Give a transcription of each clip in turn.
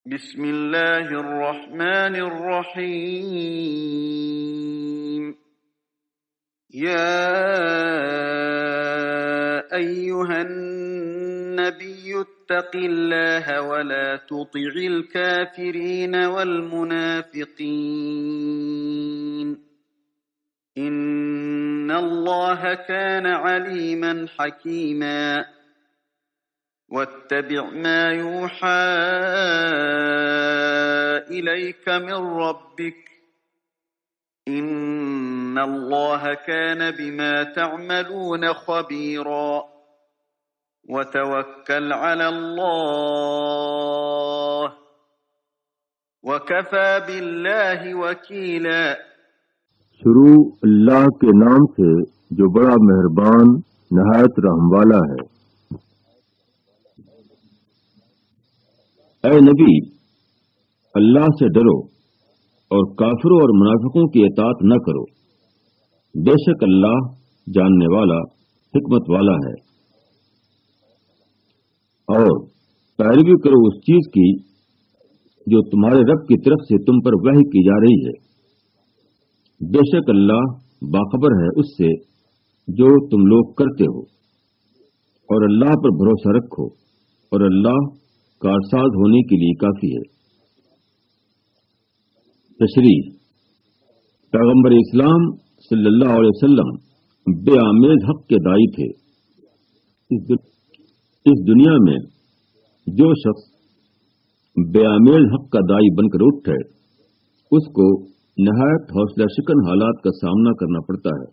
بسم الله الرحمن الرحيم يا أيها النبي اتق الله ولا تطع الكافرين والمنافقين إن الله كان عليما حكيما واتبع ما يوحى إليك من ربك إن الله كان بما تعملون خبيرا وتوكل على الله وكفى بالله وكيلا شروع اللہ کے نام سے جو بڑا مہربان نہایت رحم والا ہے۔ اے نبی، اللہ سے ڈرو اور کافروں اور منافقوں کی اطاعت نہ کرو، بے شک اللہ جاننے والا حکمت والا ہے۔ اور پیروی کرو اس چیز کی جو تمہارے رب کی طرف سے تم پر وحی کی جا رہی ہے، بے شک اللہ باخبر ہے اس سے جو تم لوگ کرتے ہو، اور اللہ پر بھروسہ رکھو اور اللہ کارساز ہونے کے لیے کافی ہے۔ تشریح: پیغمبر اسلام صلی اللہ علیہ وسلم بے آمیز حق کے داعی تھے۔ اس دنیا میں جو شخص بے آمیز حق کا داعی بن کر اٹھے اس کو نہایت حوصلہ شکن حالات کا سامنا کرنا پڑتا ہے۔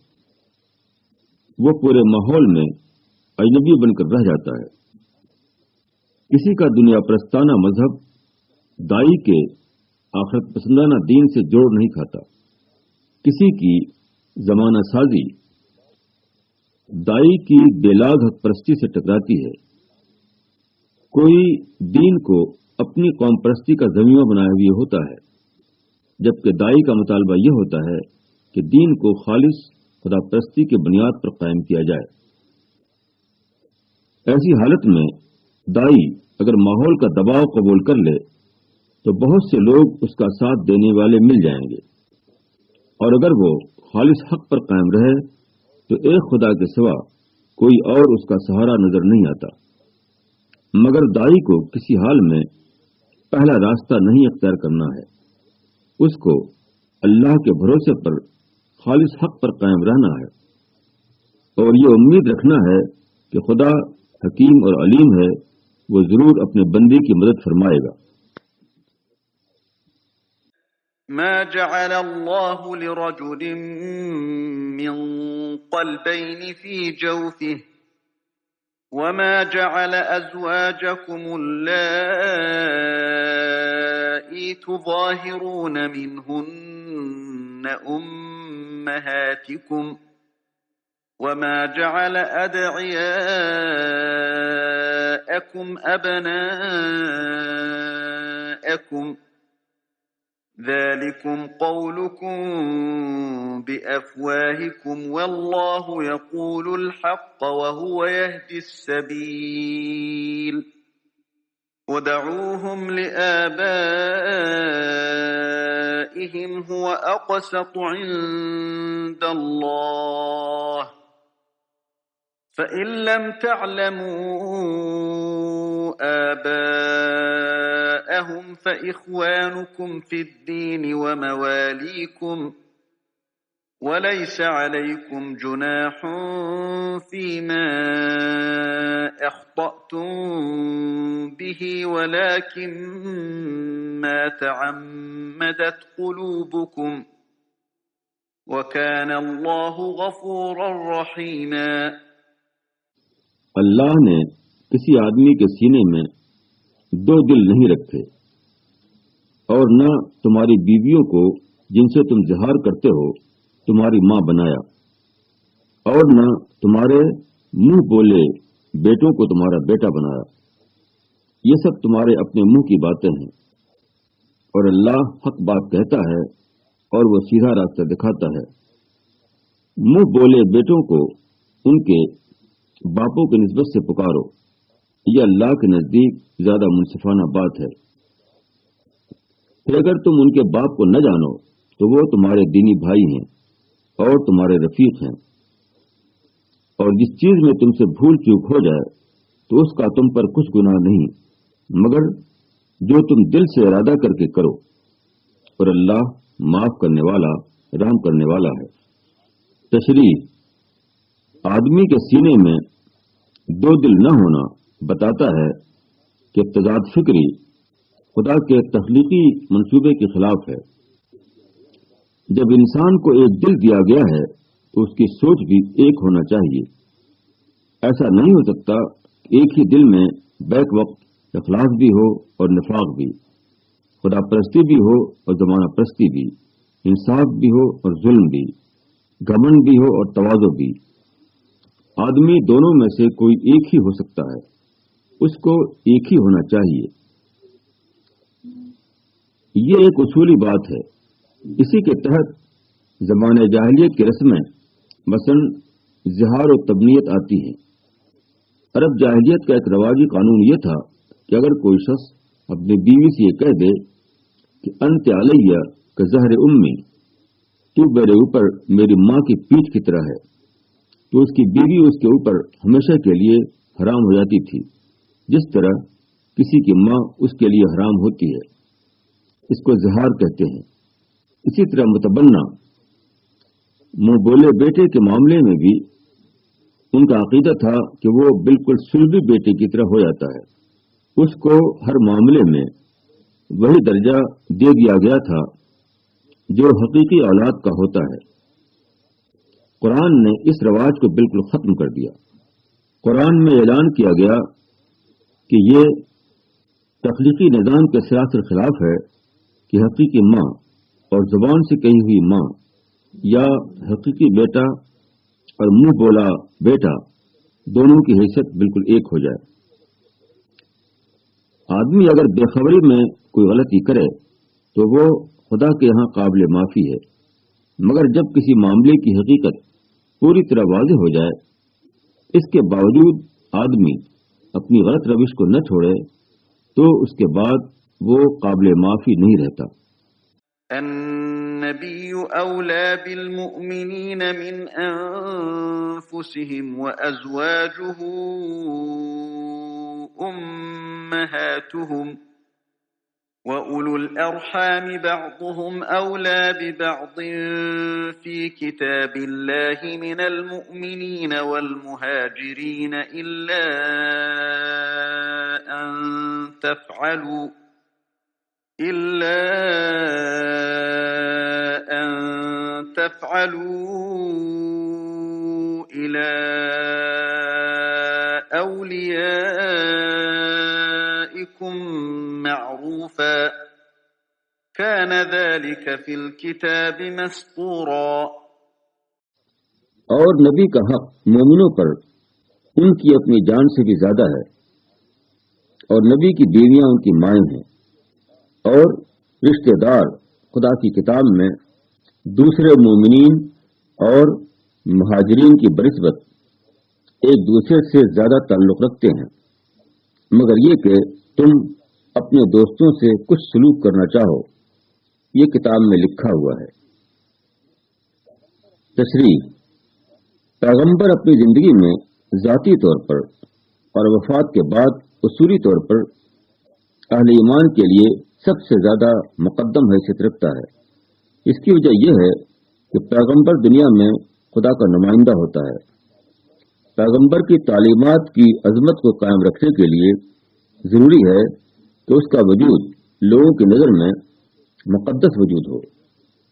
وہ پورے ماحول میں اجنبی بن کر رہ جاتا ہے۔ کسی کا دنیا پرستانہ مذہب داعی کے آخرت پسندانہ دین سے جوڑ نہیں کھاتا۔ کسی کی زمانہ سازی داعی کی بے لاگ حق پرستی سے ٹکراتی ہے۔ کوئی دین کو اپنی قوم پرستی کا ضمیمہ بنائے ہوئے ہوتا ہے، جبکہ داعی کا مطالبہ یہ ہوتا ہے کہ دین کو خالص خدا پرستی کے بنیاد پر قائم کیا جائے۔ ایسی حالت میں داعی اگر ماحول کا دباؤ قبول کر لے تو بہت سے لوگ اس کا ساتھ دینے والے مل جائیں گے، اور اگر وہ خالص حق پر قائم رہے تو ایک خدا کے سوا کوئی اور اس کا سہارا نظر نہیں آتا۔ مگر داعی کو کسی حال میں پہلا راستہ نہیں اختیار کرنا ہے، اس کو اللہ کے بھروسے پر خالص حق پر قائم رہنا ہے، اور یہ امید رکھنا ہے کہ خدا حکیم اور علیم ہے، وہ ضرور اپنے بندے کی مدد فرمائے گا۔ ما جعل الله لرجل من قلبين في جوفه وما جعل أزواجكم اللائي تظاهرون منهن أمهاتكم وما جعل أدعياءكم أبناءكم ذلكم قولكم بأفواهكم والله يقول الحق وهو يهدي السبيل ودعوهم لآبائهم هو أقسط عند الله فإن لم تعلموا آباءهم فإخوانكم في الدين ومواليكم وليس عليكم جناح فيما أخطأتم به ولكن ما تعمدت قلوبكم وكان الله غفورا رحيما۔ اللہ نے کسی آدمی کے سینے میں دو دل نہیں رکھے، اور نہ تمہاری بیویوں کو جن سے تم زہار کرتے ہو تمہاری ماں بنایا، اور نہ تمہارے منہ بولے بیٹوں کو تمہارا بیٹا بنایا۔ یہ سب تمہارے اپنے منہ کی باتیں ہیں، اور اللہ حق بات کہتا ہے اور وہ سیدھا راستہ دکھاتا ہے۔ منہ بولے بیٹوں کو ان کے باپوں کی نسبت سے پکارو، یہ اللہ کے نزدیک زیادہ منصفانہ بات ہے۔ پھر اگر تم ان کے باپ کو نہ جانو تو وہ تمہارے دینی بھائی ہیں اور تمہارے رفیق ہیں، اور جس چیز میں تم سے بھول چوک ہو جائے تو اس کا تم پر کچھ گناہ نہیں، مگر جو تم دل سے ارادہ کر کے کرو، اور اللہ معاف کرنے والا رحم کرنے والا ہے۔ تشریح: آدمی کے سینے میں دو دل نہ ہونا بتاتا ہے کہ تضاد فکری خدا کے تخلیقی منصوبے کے خلاف ہے۔ جب انسان کو ایک دل دیا گیا ہے تو اس کی سوچ بھی ایک ہونا چاہیے۔ ایسا نہیں ہو سکتا کہ ایک ہی دل میں بیک وقت اخلاص بھی ہو اور نفاق بھی، خدا پرستی بھی ہو اور زمانہ پرستی بھی، انصاف بھی ہو اور ظلم بھی، گھمنڈ بھی ہو اور تواضع بھی۔ آدمی دونوں میں سے کوئی ایک ہی ہو سکتا ہے، اس کو ایک ہی ہونا چاہیے۔ یہ ایک اصولی بات ہے۔ اسی کے تحت زمانہ جاہلیت کی رسمیں مثلا زہار و تبنیت آتی ہیں۔ عرب جاہلیت کا ایک رواجی قانون یہ تھا کہ اگر کوئی شخص اپنی بیوی سے یہ کہہ دے کہ انت علیہ کہ زہر امی، تو میرے اوپر میری ماں کی پیٹھ کی طرح ہے، تو اس کی بیوی اس کے اوپر ہمیشہ کے لیے حرام ہو جاتی تھی، جس طرح کسی کی ماں اس کے لیے حرام ہوتی ہے۔ اس کو زہار کہتے ہیں۔ اسی طرح متبنہ منہ بولے بیٹے کے معاملے میں بھی ان کا عقیدہ تھا کہ وہ بالکل سلبی بیٹے کی طرح ہو جاتا ہے، اس کو ہر معاملے میں وہی درجہ دے دیا گیا تھا جو حقیقی اولاد کا ہوتا ہے۔ قرآن نے اس رواج کو بالکل ختم کر دیا۔ قرآن میں اعلان کیا گیا کہ یہ تخلیقی نظام کے سراسر خلاف ہے کہ حقیقی ماں اور زبان سے کہی ہوئی ماں یا حقیقی بیٹا اور منہ بولا بیٹا دونوں کی حیثیت بالکل ایک ہو جائے۔ آدمی اگر بے خبری میں کوئی غلطی کرے تو وہ خدا کے یہاں قابل معافی ہے، مگر جب کسی معاملے کی حقیقت پوری طرح واضح ہو جائے، اس کے باوجود آدمی اپنی غلط روش کو نہ چھوڑے تو اس کے بعد وہ قابل معافی نہیں رہتا۔ النبي أولى بالمؤمنين من أنفسهم وأزواجه أمهاتهم وأولو الأرحام بعضهم أولى ببعض في كتاب الله من المؤمنين والمهاجرين إلا أن تفعلوا إلى أوليائكم معروفا كان ذلك في الكتاب مسطورا۔ اور نبی کا حق مومنوں پر ان کی اپنی جان سے بھی زیادہ ہے، اور نبی کی بیویاں ان کی مائیں ہیں، اور رشتہ دار خدا کی کتاب میں دوسرے مومنین اور مہاجرین کی بنسبت ایک دوسرے سے زیادہ تعلق رکھتے ہیں، مگر یہ کہ تم اپنے دوستوں سے کچھ سلوک کرنا چاہو، یہ کتاب میں لکھا ہوا ہے۔ تشریح: پیغمبر اپنی زندگی میں ذاتی طور پر اور وفات کے بعد اصولی طور پر اہل ایمان کے لیے سب سے زیادہ مقدم حیثیت رکھتا ہے۔ اس کی وجہ یہ ہے کہ پیغمبر دنیا میں خدا کا نمائندہ ہوتا ہے۔ پیغمبر کی تعلیمات کی عظمت کو قائم رکھنے کے لیے ضروری ہے کہ اس کا وجود لوگوں کی نظر میں مقدس وجود ہو،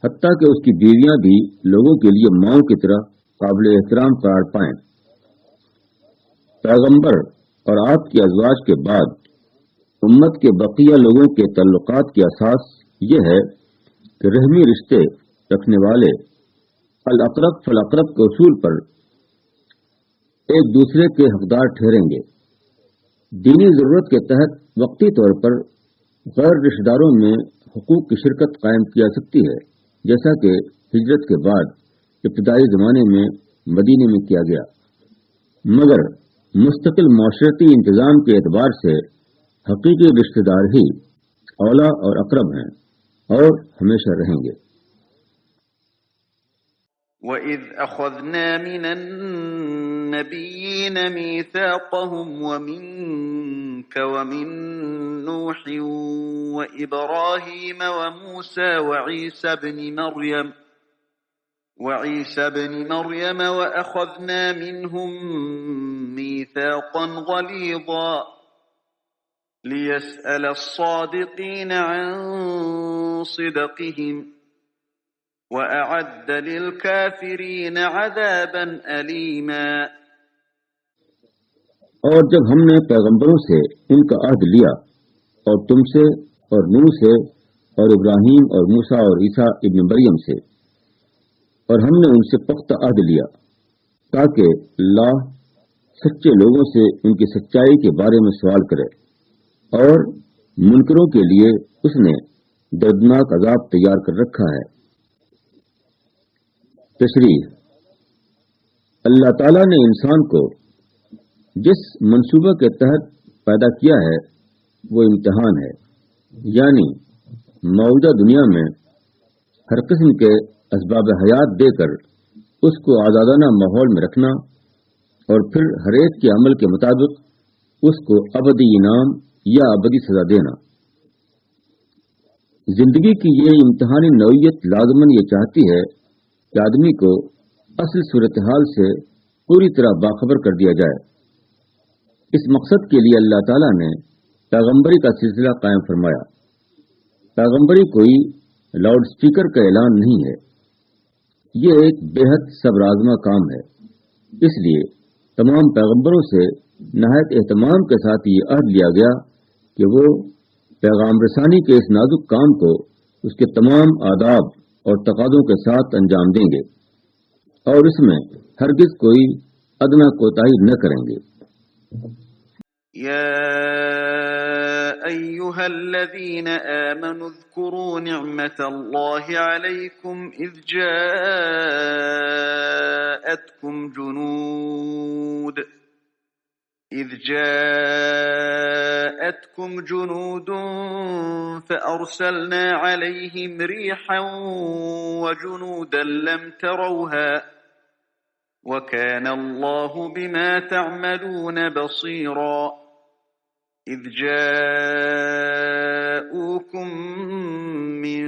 حتیٰ کہ اس کی بیویاں بھی لوگوں کے لیے ماؤں کی طرح قابل احترام قرار پائیں۔ پیغمبر اور آپ کے ازواج کے بعد امت کے بقیہ لوگوں کے تعلقات کی اساس یہ ہے کہ رحمی رشتے رکھنے والے الاقرب فالاقرب کے اصول پر ایک دوسرے کے حقدار ٹھہریں گے۔ دینی ضرورت کے تحت وقتی طور پر غیر رشتہ داروں میں حقوق کی شرکت قائم کی جا سکتی ہے، جیسا کہ ہجرت کے بعد ابتدائی زمانے میں مدینے میں کیا گیا، مگر مستقل معاشرتی انتظام کے اعتبار سے حقیقی رشتہ دار ہی اولا اور اقرب ہیں۔ اور ہمیشہ رہیں گے۔ وَإِذْ أَخَذْنَا مِنَ النَّبِيِّينَ مِيثَاقَهُمْ وَمِنكَ وَمِن نُوحٍ وَإِبْرَاهِيمَ وَمُوسَى وعيسى بن مريم وأخذنا منهم ميثاقا غليظا ليسأل الصادقين عن صدقهم وأعد للكافرين عذابا أليما۔ اور جب ہم نے پیغمبروں سے ان کا عہد لیا اور تم سے اور نوح سے اور ابراہیم اور موسیٰ اور عیسیٰ ابن مریم سے، اور ہم نے ان سے پختہ عہد لیا تاکہ اللہ سچے لوگوں سے ان کی سچائی کے بارے میں سوال کرے، اور منکروں کے لیے اس نے دردناک عذاب تیار کر رکھا ہے۔ تشریح: اللہ تعالیٰ نے انسان کو جس منصوبہ کے تحت پیدا کیا ہے وہ امتحان ہے، یعنی موجودہ دنیا میں ہر قسم کے اسباب حیات دے کر اس کو آزادانہ ماحول میں رکھنا اور پھر ہر ایک کے عمل کے مطابق اس کو ابدی انعام یا ابدی سزا دینا۔ زندگی کی یہ امتحانی نوعیت لازماً یہ چاہتی ہے کہ آدمی کو اصل صورتحال سے پوری طرح باخبر کر دیا جائے۔ اس مقصد کے لیے اللہ تعالیٰ نے پیغمبری کا سلسلہ قائم فرمایا۔ پیغمبری کوئی لاؤڈ اسپیکر کا اعلان نہیں ہے، یہ ایک بے حد صبر آزما کام ہے۔ اس لیے تمام پیغمبروں سے نہایت اہتمام کے ساتھ یہ عہد لیا گیا کہ وہ پیغام رسانی کے اس نازک کام کو اس کے تمام آداب اور تقاضوں کے ساتھ انجام دیں گے اور اس میں ہرگز کوئی ادنا کوتاہی نہ کریں گے۔ يا أيها الذين آمنوا اذكروا نعمة الله عليكم إذ جاءتكم جنود فأرسلنا عليهم ريحا وجنودا لم تروها وكان الله بما تعملون بصيرا۔ إذ جاءوكم من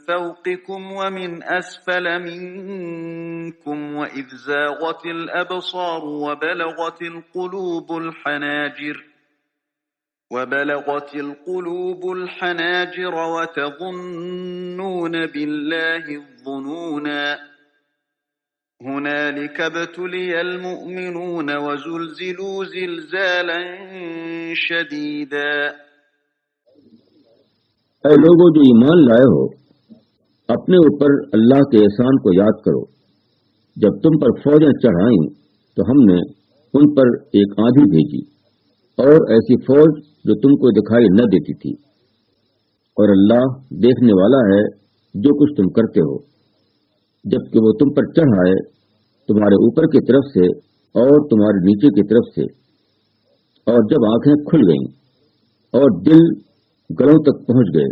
فوقكم ومن أسفل منكم وإذ زاغت الأبصار وبلغت القلوب الحناجر وتظنون بالله الظنونا هنالك ابتلي المؤمنون وزلزلوا زلزالا شديدا۔ اے لوگوں جو ایمان لائے ہو، اپنے اوپر اللہ کے احسان کو یاد کرو۔ جب تم پر فوجیں چڑھ آئیں تو ہم نے ان پر ایک آندھی بھیجی اور ایسی فوج جو تم کو دکھائی نہ دیتی تھی، اور اللہ دیکھنے والا ہے جو کچھ تم کرتے ہو۔ جبکہ وہ تم پر چڑھ آئے تمہارے اوپر کی طرف سے اور تمہارے نیچے کی طرف سے، اور جب آنکھیں کھل گئیں اور دل گلوں تک پہنچ گئے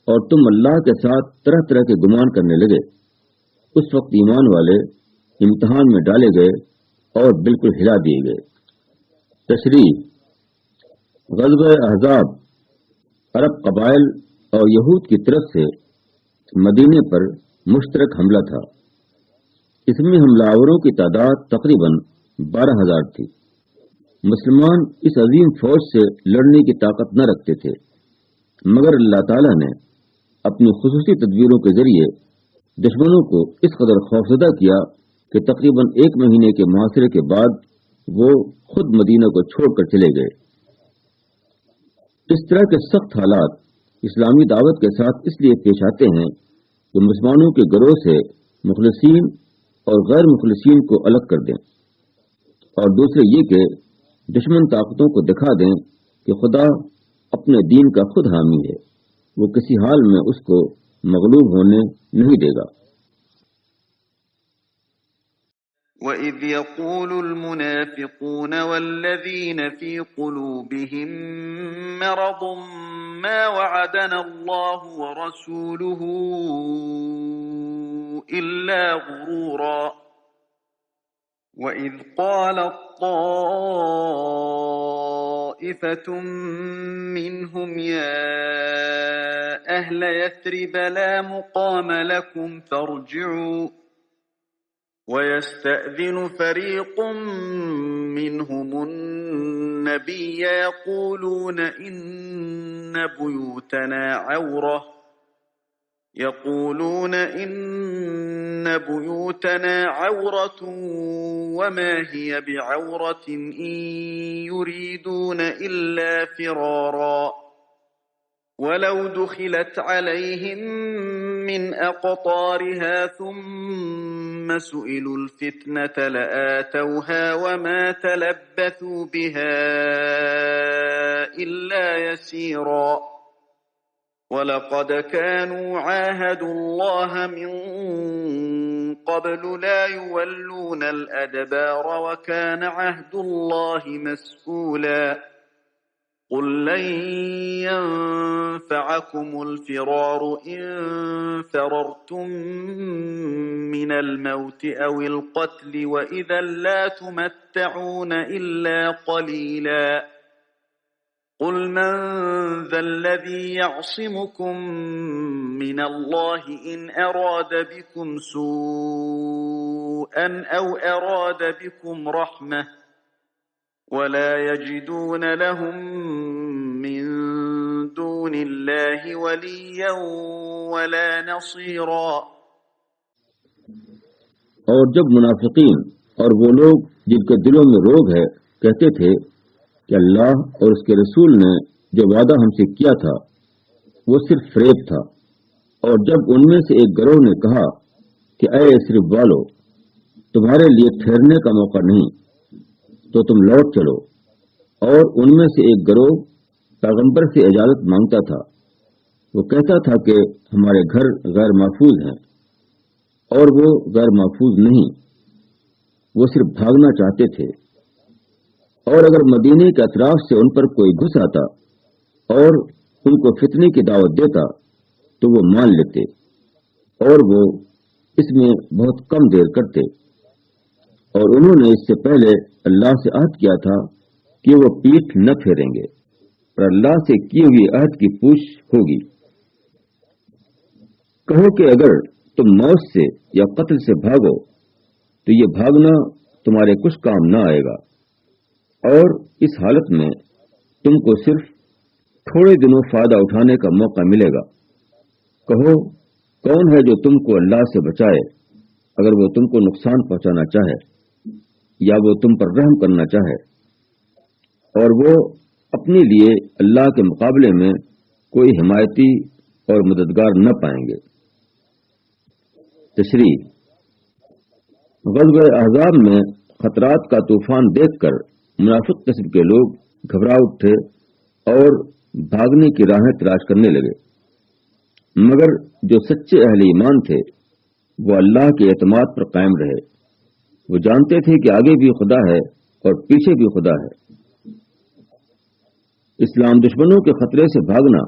اور تم اللہ کے ساتھ طرح طرح کے گمان کرنے لگے، اس وقت ایمان والے امتحان میں ڈالے گئے اور بالکل ہلا دیے گئے۔ تشریح: غزوہ احزاب عرب قبائل اور یہود کی طرف سے مدینے پر مشترک حملہ تھا۔ اس میں حملہ آوروں کی تعداد تقریباً 12,000 تھی۔ مسلمان اس عظیم فوج سے لڑنے کی طاقت نہ رکھتے تھے، مگر اللہ تعالیٰ نے اپنی خصوصی تدبیروں کے ذریعے دشمنوں کو اس قدر خوفزدہ کیا کہ تقریباً 1 مہینے کے محاصرے کے بعد وہ خود مدینہ کو چھوڑ کر چلے گئے۔ اس طرح کے سخت حالات اسلامی دعوت کے ساتھ اس لیے پیش آتے ہیں کہ مسلمانوں کے گروہ سے مخلصین اور غیر مخلصین کو الگ کر دیں، اور دوسرے یہ کہ دشمن طاقتوں کو دکھا دیں کہ خدا اپنے دین کا خود حامی ہے، وہ کسی حال میں اس کو مغلوب ہونے نہیں دے گا۔ وَإِذْ يَقُولُ الْمُنَافِقُونَ وَالَّذِينَ فِي قُلُوبِهِم مَّرَضٌ مَّا وَعَدَنَا اللَّهُ وَرَسُولُهُ إِلَّا غُرُورًا وَإِذْ قَالَت طَّائِفَةٌ مِّنْهُمْ يَا أَهْلَ يَثْرِبَ لَا مُقَامَ لَكُمْ فَارْجِعُوا وَيَسْتَأْذِنُ فَرِيقٌ مِّنْهُمُ النَّبِيَّ يَقُولُونَ إِنَّ بُيُوتَنَا عَوْرَةٌ وَمَا هِيَ بِعَوْرَةٍ إِن يُرِيدُونَ إِلَّا فِرَارًا وَلَوْ دُخِلَتْ عَلَيْهِم مِّنْ أَقْطَارِهَا ثُمَّ سُئِلُوا الْفِتْنَةَ لَآتَوْهَا وَمَا تَلَبَّثُوا بِهَا إِلَّا يَسِيرًا وَلَقَدْ كَانُوا عَاهَدُوا اللَّهَ مِن قَبْلُ لَا يُوَلُّونَ الْأَدْبَارَ وَكَانَ عَهْدُ اللَّهِ مَسْئُولًا قُل لَّن يَنفَعَكُمُ الْفِرَارُ إِن فَرَرْتُم مِّنَ الْمَوْتِ أَوِ الْقَتْلِ وَإِذًا لَّا تُمَتَّعُونَ إِلَّا قَلِيلًا قُلْ مَن ذَا الَّذِي يَعْصِمُكُم مِّنَ اللَّهِ إِنْ أَرَادَ بِكُمْ سُوءًا أَوْ أَرَادَ بِكُمْ رَحْمَةً وَلَا يَجِدُونَ لَهُم مِّن دُونِ اللَّهِ وَلِيًّا وَلَا نَصِيرًا اور جب منافقین اور وہ لوگ جن کے دلوں میں روگ ہے کہتے تھے کہ اللہ اور اس کے رسول نے جو وعدہ ہم سے کیا تھا وہ صرف فریب تھا، اور جب ان میں سے ایک گروہ نے کہا کہ اے یثرب والو، تمہارے لیے ٹھہرنے کا موقع نہیں تو تم لوٹ چلو، اور ان میں سے ایک گروہ پیغمبر سے اجازت مانگتا تھا، وہ کہتا تھا کہ ہمارے گھر غیر محفوظ ہیں، اور وہ غیر محفوظ نہیں، وہ صرف بھاگنا چاہتے تھے، اور اگر مدینے کے اطراف سے ان پر کوئی گھس آتا اور ان کو فتنے کی دعوت دیتا تو وہ مان لیتے، اور وہ اس میں بہت کم دیر کرتے، اور انہوں نے اس سے پہلے اللہ سے عہد کیا تھا کہ وہ پیٹھ نہ پھیریں گے، اور اللہ سے کیے ہوئے عہد کی پوچھ ہوگی۔ کہو کہ اگر تم موت سے یا قتل سے بھاگو تو یہ بھاگنا تمہارے کچھ کام نہ آئے گا، اور اس حالت میں تم کو صرف تھوڑے دنوں فائدہ اٹھانے کا موقع ملے گا۔ کہو کون ہے جو تم کو اللہ سے بچائے اگر وہ تم کو نقصان پہنچانا چاہے یا وہ تم پر رحم کرنا چاہے، اور وہ اپنے لیے اللہ کے مقابلے میں کوئی حمایتی اور مددگار نہ پائیں گے۔ تشریح: غزوہ احزاب میں خطرات کا طوفان دیکھ کر منافق قسم کے لوگ گھبرا اٹھے اور بھاگنے کی راہیں تلاش کرنے لگے، مگر جو سچے اہل ایمان تھے وہ اللہ کے اعتماد پر قائم رہے، وہ جانتے تھے کہ آگے بھی خدا ہے اور پیچھے بھی خدا ہے۔ اسلام دشمنوں کے خطرے سے بھاگنا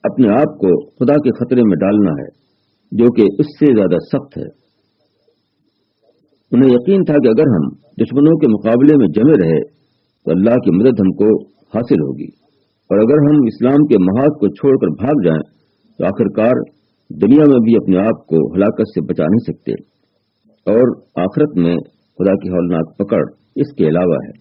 اپنے آپ کو خدا کے خطرے میں ڈالنا ہے جو کہ اس سے زیادہ سخت ہے۔ انہیں یقین تھا کہ اگر ہم دشمنوں کے مقابلے میں جمے رہے تو اللہ کی مدد ہم کو حاصل ہوگی، اور اگر ہم اسلام کے محاذ کو چھوڑ کر بھاگ جائیں تو آخرکار دنیا میں بھی اپنے آپ کو ہلاکت سے بچا نہیں سکتے، اور آخرت میں خدا کی ہولناک پکڑ اس کے علاوہ ہے۔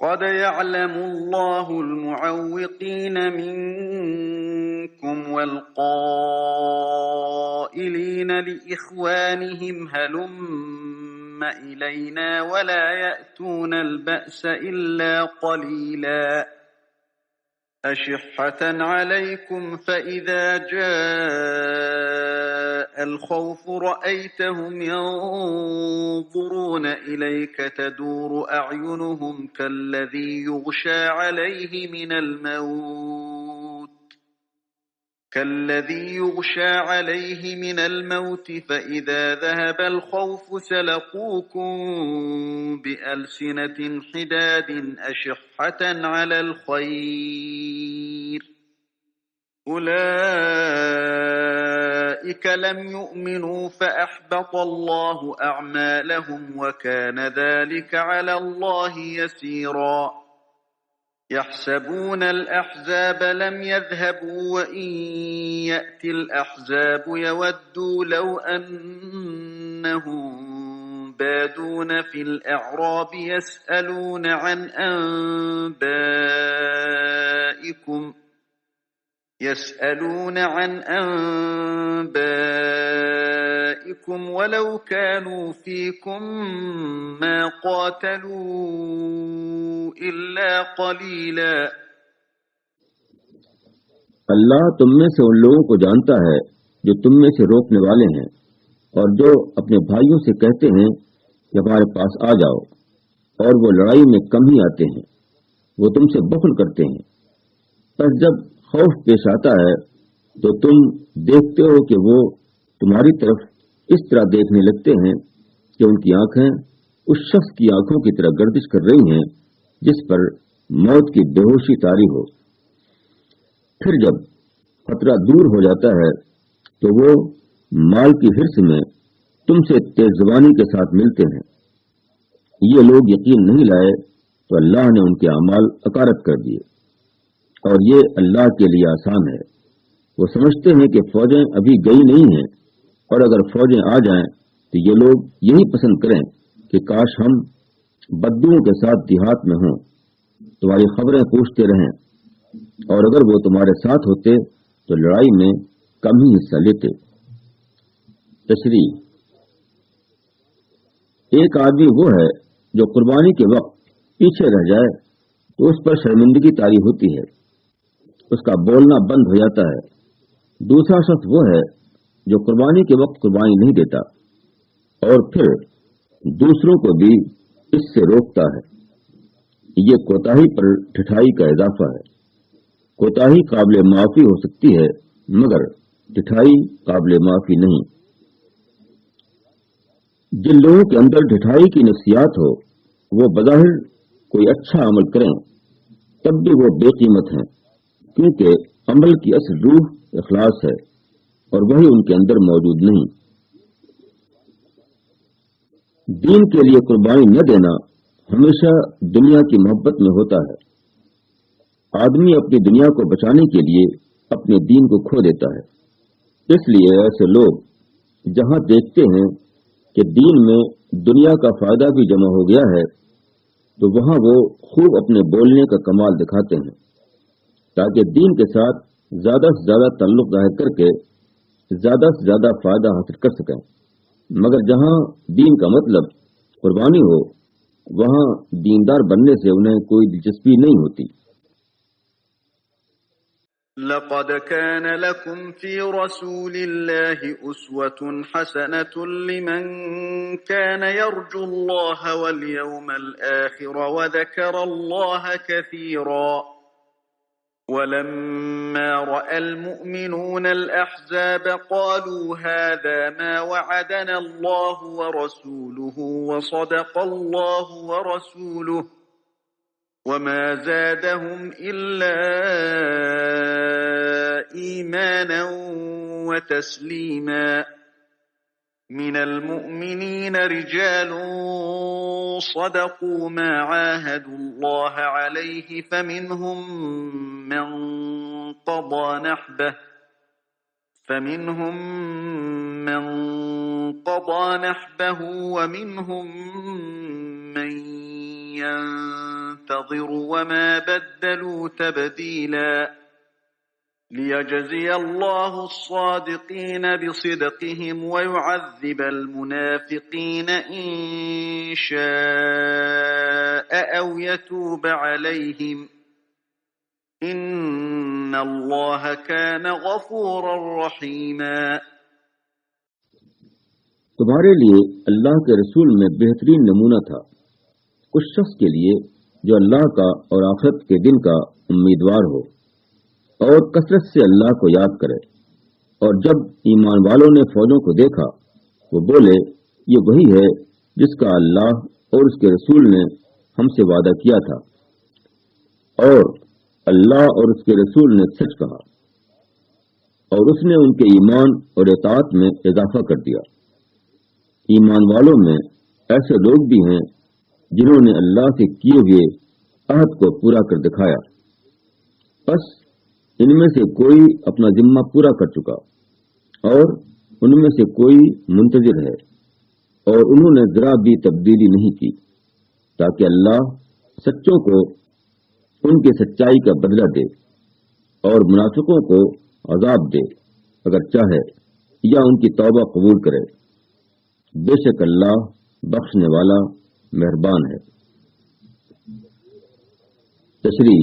قد يعلم الله المعوقين منكم والقائلين لإخوانهم هلم إلينا ولا يأتون البأس إلا قليلا أشحة عليكم فإذا جاء الخوف رأيتهم ينظرون إليك تدور أعينهم كالذي يغشى عليه من الموت كالذي يغشى عليه من الموت فإذا ذهب الخوف سلقوكم بألسنة حداد أشحة على الخير أولئك لم يؤمنوا فأحبط الله أعمالهم وكان ذلك على الله يسيرا يحسبون الأحزاب لم يذهبوا وإن يأتي الأحزاب يودوا لو أنهم بادون في الأعراب يسألون عن أنبائكم ولو كانوا فيكم ما قاتلوا إلا قليلا اللہ تم میں سے ان لوگوں کو جانتا ہے جو تم میں سے روکنے والے ہیں اور جو اپنے بھائیوں سے کہتے ہیں کہ ہمارے پاس آ جاؤ، اور وہ لڑائی میں کم ہی آتے ہیں، وہ تم سے بخل کرتے ہیں۔ پس جب خوف پیش آتا ہے تو تم دیکھتے ہو کہ وہ تمہاری طرف اس طرح دیکھنے لگتے ہیں کہ ان کی آنکھیں اس شخص کی آنکھوں کی طرح گردش کر رہی ہیں جس پر موت کی بے ہوشی طاری ہو۔ پھر جب خطرہ دور ہو جاتا ہے تو وہ مال کی حرص میں تم سے تیز زبانی کے ساتھ ملتے ہیں۔ یہ لوگ یقین نہیں لائے تو اللہ نے ان کے اعمال اکارت کر دیے، اور یہ اللہ کے لیے آسان ہے۔ وہ سمجھتے ہیں کہ فوجیں ابھی گئی نہیں ہیں، اور اگر فوجیں آ جائیں تو یہ لوگ یہی پسند کریں کہ کاش ہم بدوؤں کے ساتھ دیہات میں ہوں، تمہاری خبریں پوچھتے رہیں، اور اگر وہ تمہارے ساتھ ہوتے تو لڑائی میں کم ہی حصہ لیتے۔ تشریح: ایک آدمی وہ ہے جو قربانی کے وقت پیچھے رہ جائے تو اس پر شرمندگی طاری ہوتی ہے، اس کا بولنا بند ہو جاتا ہے۔ دوسرا شخص وہ ہے جو قربانی کے وقت قربانی نہیں دیتا اور پھر دوسروں کو بھی اس سے روکتا ہے۔ یہ کوتاہی پر ٹھٹھائی کا اضافہ ہے۔ کوتاہی قابل معافی ہو سکتی ہے مگر ٹھٹھائی قابل معافی نہیں۔ جن لوگوں کے اندر ٹھٹھائی کی نفسیات ہو وہ بظاہر کوئی اچھا عمل کریں تب بھی وہ بے قیمت ہیں، کیونکہ عمل کی اصل روح اخلاص ہے اور وہی ان کے اندر موجود نہیں۔ دین کے لیے قربانی نہ دینا ہمیشہ دنیا کی محبت میں ہوتا ہے۔ آدمی اپنی دنیا کو بچانے کے لیے اپنے دین کو کھو دیتا ہے۔ اس لیے ایسے لوگ جہاں دیکھتے ہیں کہ دین میں دنیا کا فائدہ بھی جمع ہو گیا ہے تو وہاں وہ خوب اپنے بولنے کا کمال دکھاتے ہیں تاکہ دین کے ساتھ زیادہ سے زیادہ تعلق ظاہر کر کے زیادہ سے زیادہ فائدہ حاصل کر سکیں، مگر جہاں دین کا مطلب قربانی ہو وہاں دیندار بننے سے انہیں کوئی دلچسپی نہیں ہوتی۔ لقد كان لكم في رسول الله أسوة حسنة لمن كان يرجو الله واليوم الآخر وذكر الله كثيرا ولما رأى المؤمنون الأحزاب قالوا هذا ما وعدنا الله ورسوله وصدق الله ورسوله وما زادهم إلا إيمانا وتسليما من المؤمنين رجال صدقوا ما عاهدوا الله عليه فمنهم من قضى نحبه ومنهم من ينتظر وما بدلوا تبديلا ليجزي الله الصادقين بصدقهم ويعذب المنافقين إن شاء أو يتوب عليهم إن الله كان غفورا رحيما۔ تمہارے لیے اللہ کے رسول میں بہترین نمونہ تھا اس شخص کے لیے جو اللہ کا اور آخرت کے دن کا امیدوار ہو اور کثرت سے اللہ کو یاد کرے۔ اور جب ایمان والوں نے فوجوں کو دیکھا وہ بولے یہ وہی ہے جس کا اللہ اور اس کے رسول نے ہم سے وعدہ کیا تھا، اور اللہ اور اس کے رسول نے سچ کہا، اور اس نے ان کے ایمان اور اطاعت میں اضافہ کر دیا۔ ایمان والوں میں ایسے لوگ بھی ہیں جنہوں نے اللہ سے کیے ہوئے عہد کو پورا کر دکھایا، بس ان میں سے کوئی اپنا ذمہ پورا کر چکا اور ان میں سے کوئی منتظر ہے، اور انہوں نے ذرا بھی تبدیلی نہیں کی تاکہ اللہ سچوں کو ان کی سچائی کا بدلہ دے اور منافقوں کو عذاب دے اگر چاہے، یا ان کی توبہ قبول کرے۔ بے شک اللہ بخشنے والا مہربان ہے۔ تشریح: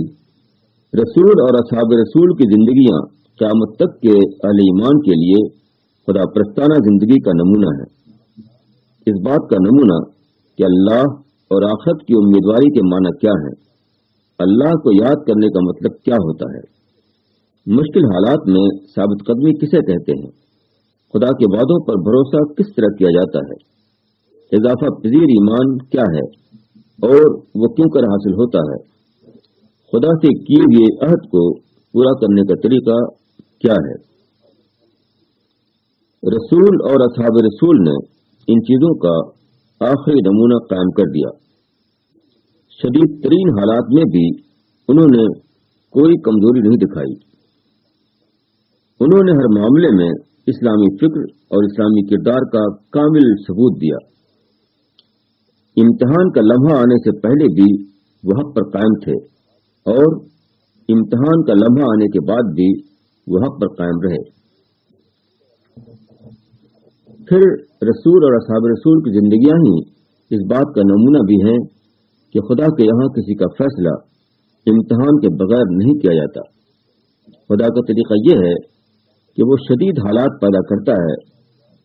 رسول اور اصحاب رسول کی زندگیاں قیامت تک کے اہل ایمان کے لیے خدا پرستانہ زندگی کا نمونہ ہے۔ اس بات کا نمونہ کہ اللہ اور آخرت کی امیدواری کے معنی کیا ہیں، اللہ کو یاد کرنے کا مطلب کیا ہوتا ہے، مشکل حالات میں ثابت قدمی کسے کہتے ہیں، خدا کے وعدوں پر بھروسہ کس طرح کیا جاتا ہے، اضافہ پذیر ایمان کیا ہے اور وہ کیوں کر حاصل ہوتا ہے، خدا سے کیے ہوئے عہد کو پورا کرنے کا طریقہ کیا ہے۔ رسول اور اصحاب رسول نے ان چیزوں کا آخری نمونہ قائم کر دیا۔ شدید ترین حالات میں بھی انہوں نے کوئی کمزوری نہیں دکھائی۔ انہوں نے ہر معاملے میں اسلامی فکر اور اسلامی کردار کا کامل ثبوت دیا۔ امتحان کا لمحہ آنے سے پہلے بھی وہ حق پر قائم تھے، اور امتحان کا لمحہ آنے کے بعد بھی وہ حق پر قائم رہے۔ پھر رسول اور اصحاب رسول کی زندگیاں ہی اس بات کا نمونہ بھی ہیں کہ خدا کے یہاں کسی کا فیصلہ امتحان کے بغیر نہیں کیا جاتا۔ خدا کا طریقہ یہ ہے کہ وہ شدید حالات پیدا کرتا ہے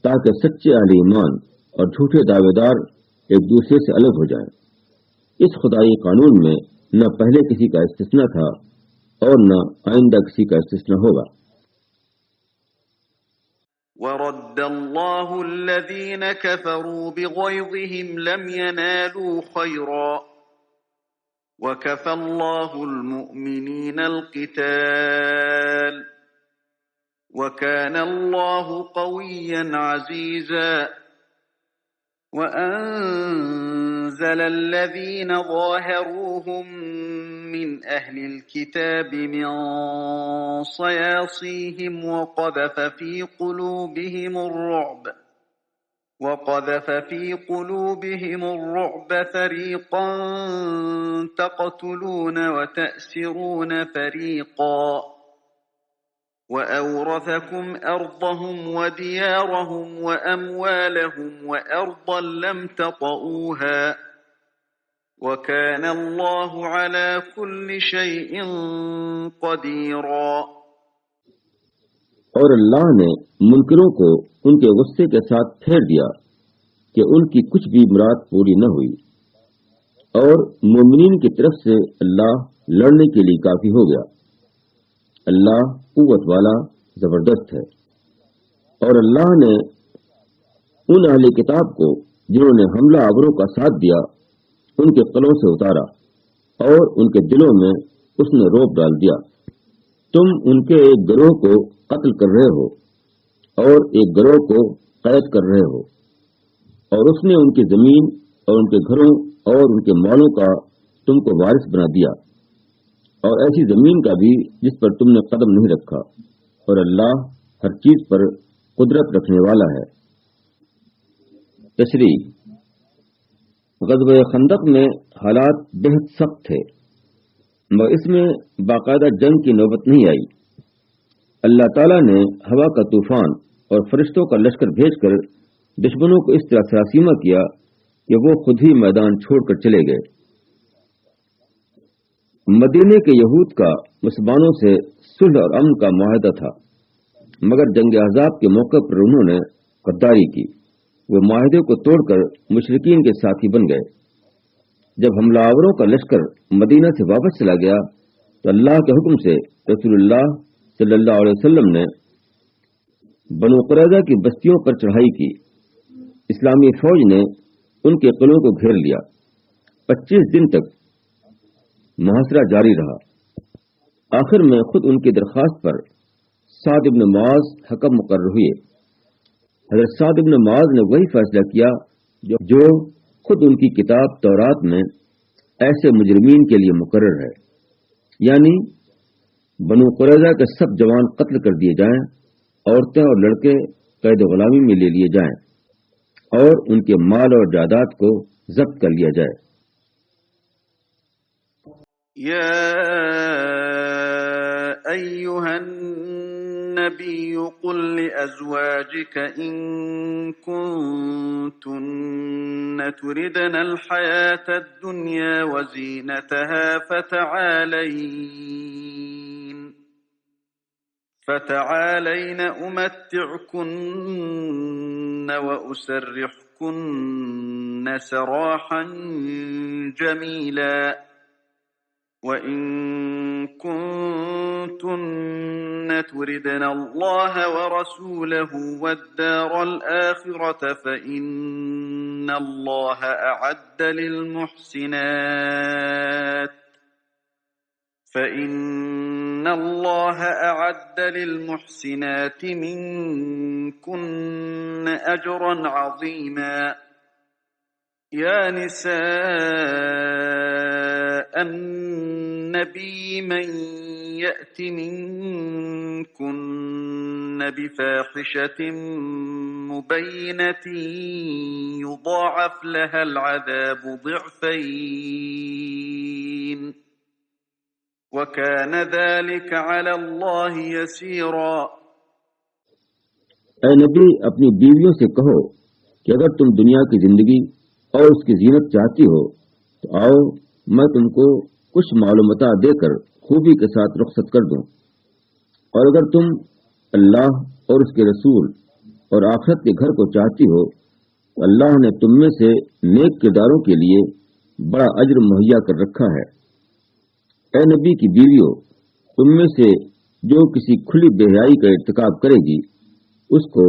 تاکہ سچے اہل ایمان اور جھوٹے دعوے دار ایک دوسرے سے الگ ہو جائیں۔ اس خدائی قانون میں نہ پہلے کسی کا استثناء تھا اور نہ آئندہ کسی کا استثناء ہوگا۔ وَرَدَّ اللَّهُ الَّذِينَ كَفَرُوا بِغَيْظِهِمْ لَمْ يَنَالُوا خَيْرًا وَكَفَى اللَّهُ الْمُؤْمِنِينَ الْقِتَالَ وَكَانَ اللَّهُ قَوِيًّا عَزِيزًا وَأَنزَلَ الَّذِينَ ظَاهَرُوهُم مِّنْ أَهْلِ الْكِتَابِ مِنْ صَيَاصِيهِمْ وَقَذَفَ فِي قُلُوبِهِمُ الرُّعْبَ فَرِيقًا تَقْتُلُونَ وَتَأْسِرُونَ فَرِيقًا وَأَوْرَثَكُمْ أَرْضَهُمْ وَدِيَارَهُمْ وَأَمْوَالَهُمْ وَأَرْضًا لَّمْ تَطَئُوهَا وَكَانَ اللَّهُ عَلَى كُلِّ شَيْءٍ قَدِيرًا۔ اور اللہ نے منکروں کو ان کے غصے کے ساتھ پھیر دیا کہ ان کی کچھ بھی مراد پوری نہ ہوئی، اور مومنین کی طرف سے اللہ لڑنے کے لیے کافی ہو گیا۔ اللہ قوت والا زبردست ہے۔ اور اللہ نے ان اہل کتاب کو جنہوں نے حملہ آوروں کا ساتھ دیا ان کے قلوں سے اتارا، اور ان کے دلوں میں اس نے روب ڈال دیا۔ تم ان کے ایک گروہ کو قتل کر رہے ہو اور ایک گروہ کو قید کر رہے ہو، اور اس نے ان کی زمین اور ان کے گھروں اور ان کے مالوں کا تم کو وارث بنا دیا، اور ایسی زمین کا بھی جس پر تم نے قدم نہیں رکھا، اور اللہ ہر چیز پر قدرت رکھنے والا ہے۔ تشریح: غزوہ خندق میں حالات بہت سخت تھے، مگر اس میں باقاعدہ جنگ کی نوبت نہیں آئی۔ اللہ تعالیٰ نے ہوا کا طوفان اور فرشتوں کا لشکر بھیج کر دشمنوں کو اس طرح سراسیمہ کیا کہ وہ خود ہی میدان چھوڑ کر چلے گئے۔ مدینے کے یہود کا مسلمانوں سے صلح اور امن کا معاہدہ تھا، مگر جنگ احزاب کے موقع پر انہوں نے غداری کی۔ وہ معاہدے کو توڑ کر مشرکین کے ساتھی بن گئے۔ جب حملہ آوروں کا لشکر مدینہ سے واپس چلا گیا تو اللہ کے حکم سے رسول اللہ صلی اللہ علیہ وسلم نے بنو قریظہ کی بستیوں پر چڑھائی کی۔ اسلامی فوج نے ان کے قلعوں کو گھیر لیا۔ 25 دن تک محاصرہ جاری رہا۔ آخر میں خود ان کی درخواست پر سعد بن معاذ حکم مقرر ہوئے۔ حضرت سعد بن معاذ نے وہی فیصلہ کیا جو خود ان کی کتاب تورات میں ایسے مجرمین کے لیے مقرر ہے، یعنی بنو قریظہ کے سب جوان قتل کر دیے جائیں، عورتیں اور لڑکے قید غلامی میں لے لیے جائیں اور ان کے مال اور جائیداد کو ضبط کر لیا جائے۔ يا أيها النبي قل لأزواجك إن كنتن تردن الحياة الدنيا وزينتها فتعالين أمتعكن وأسرحكن سراحا جميلا وَإِن كُنتُنَّ تُرِدْنَ اللَّهَ وَرَسُولَهُ وَالدَّارَ الْآخِرَةَ فَإِنَّ اللَّهَ أَعَدَّ لِلْمُحْسِنَاتِ مِنكُنَّ أَجْرًا عَظِيمًا يَا نِسَاءَ النبي من يأت منكن بفاحشة مبينة يضاعف لها العذاب ضعفين وكان ذلك على الله يسيرا۔ اے نبی، اپنی بیویوں سے کہو کہ اگر تم دنیا کی زندگی اور اس کی زینت چاہتی ہو تو آؤ، میں تم کو کچھ معلومات دے کر خوبی کے ساتھ رخصت کر دوں، اور اگر تم اللہ اور اس کے رسول اور آخرت کے گھر کو چاہتی ہو تو اللہ نے تم میں سے نیک کرداروں کے لیے بڑا اجر مہیا کر رکھا ہے۔ اے نبی کی بیویوں، تم میں سے جو کسی کھلی بے حیائی کا ارتکاب کرے گی اس کو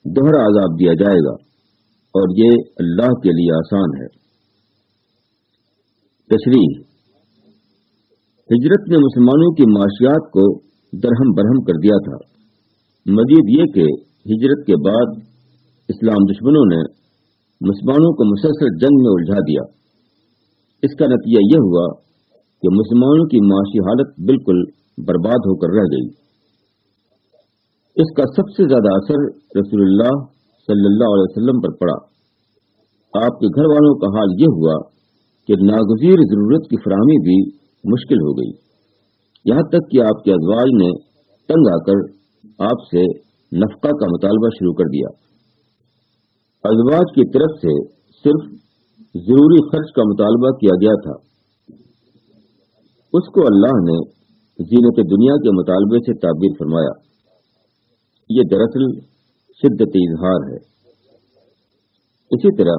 دوہرا عذاب دیا جائے گا، اور یہ اللہ کے لیے آسان ہے۔ تشریح: ہجرت نے مسلمانوں کی معاشیات کو درہم برہم کر دیا تھا۔ مزید یہ کہ ہجرت کے بعد اسلام دشمنوں نے مسلمانوں کو مسلسل جنگ میں الجھا دیا۔ اس کا نتیجہ یہ ہوا کہ مسلمانوں کی معاشی حالت بالکل برباد ہو کر رہ گئی۔ اس کا سب سے زیادہ اثر رسول اللہ صلی اللہ علیہ وسلم پر پڑا۔ آپ کے گھر والوں کا حال یہ ہوا کہ ناگزیر ضرورت کی فراہمی بھی مشکل ہو گئی، یہاں تک کہ آپ کے ازواج نے تنگ آ کر آپ سے نفقہ کا مطالبہ شروع کر دیا۔ ازواج کی طرف سے صرف ضروری خرچ کا مطالبہ کیا گیا تھا، اس کو اللہ نے زینت دنیا کے مطالبے سے تعبیر فرمایا۔ یہ دراصل شدت اظہار ہے۔ اسی طرح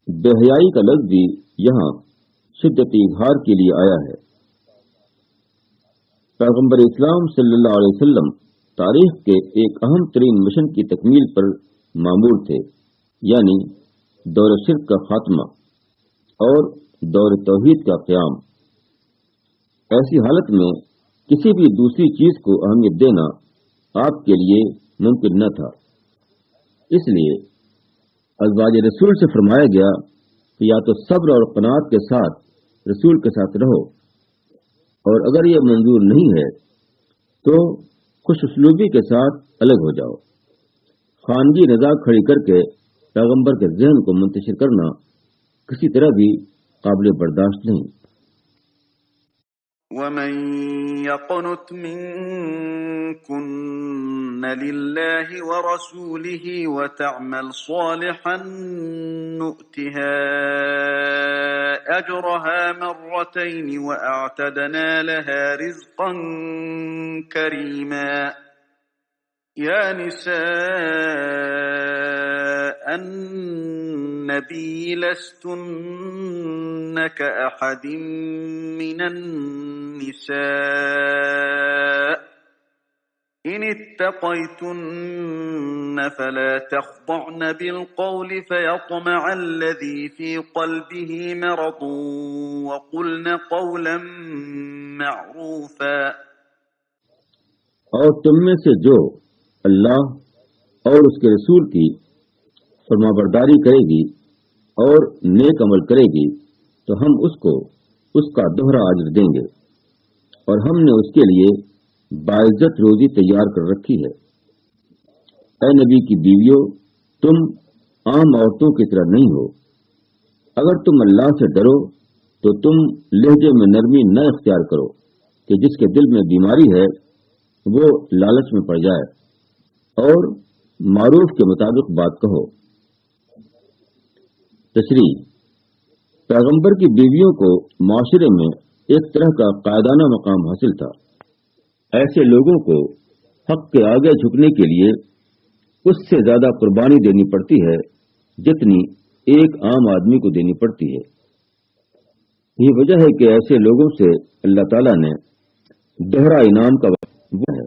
بے حیائی کا لفظ بھی یہاں شدت اظہار کے لیے آیا ہے۔ پیغمبر اسلام صلی اللہ علیہ وسلم تاریخ کے ایک اہم ترین مشن کی تکمیل پر مامور تھے، یعنی دور شرک کا خاتمہ اور دور توحید کا قیام۔ ایسی حالت میں کسی بھی دوسری چیز کو اہمیت دینا آپ کے لیے ممکن نہ تھا۔ اس لیے ازواج رسول سے فرمایا گیا کہ یا تو صبر اور قناعت کے ساتھ رسول کے ساتھ رہو، اور اگر یہ منظور نہیں ہے تو خوش اسلوبی کے ساتھ الگ ہو جاؤ۔ خانگی رضا کھڑی کر کے پیغمبر کے ذہن کو منتشر کرنا کسی طرح بھی قابل برداشت نہیں۔ وَمَن يَقْنُتْ مِنكُنَّ لِلَّهِ وَرَسُولِهِ وَتَعْمَلْ صَالِحًا نُؤْتِهَا أَجْرَهَا مَرَّتَيْنِ وَأَعْتَدْنَا لَهَا رِزْقًا كَرِيمًا۔ يَا نِسَاءَ النَّبِيِّ لَسْتُنَّ كَأَحَدٍ مِّنَ النِّسَاءِ إِن تَقْنُتُوا مِن رَّحْمَةِ اللَّهِ فَإِنَّ اللَّهَ يَئِسُ مِنَ الْقَوْمِ الْكَافِرِينَ۔ يَا نِسَاءَ النَّبِيِّ لَسْتُنَّ كَأَحَدٍ مِّنَ النِّسَاءِ إن اتقيتن فلا تخضعن بالقول فيطمع الذي في قلبه مرض وقلن قولا معروفا. اور تم میں سے جو اللہ اور اس کے رسول کی فرمانبرداری کرے گی اور نیک عمل کرے گی تو ہم اس کو اس کا دوہرا اجر دیں گے، اور ہم نے اس کے لیے باعزت روزی تیار کر رکھی ہے۔ اے نبی کی بیویوں، تم عام عورتوں کی طرح نہیں ہو۔ اگر تم اللہ سے ڈرو تو تم لہجے میں نرمی نہ اختیار کرو کہ جس کے دل میں بیماری ہے وہ لالچ میں پڑ جائے، اور معروف کے مطابق بات کہو۔ تشریح: پیغمبر کی بیویوں کو معاشرے میں ایک طرح کا قائدانہ مقام حاصل تھا۔ ایسے لوگوں کو حق کے آگے جھکنے کے لیے اس سے زیادہ قربانی دینی پڑتی ہے جتنی ایک عام آدمی کو دینی پڑتی ہے۔ یہ وجہ ہے کہ ایسے لوگوں سے اللہ تعالیٰ نے دوہرا انعام کا وہ ہے،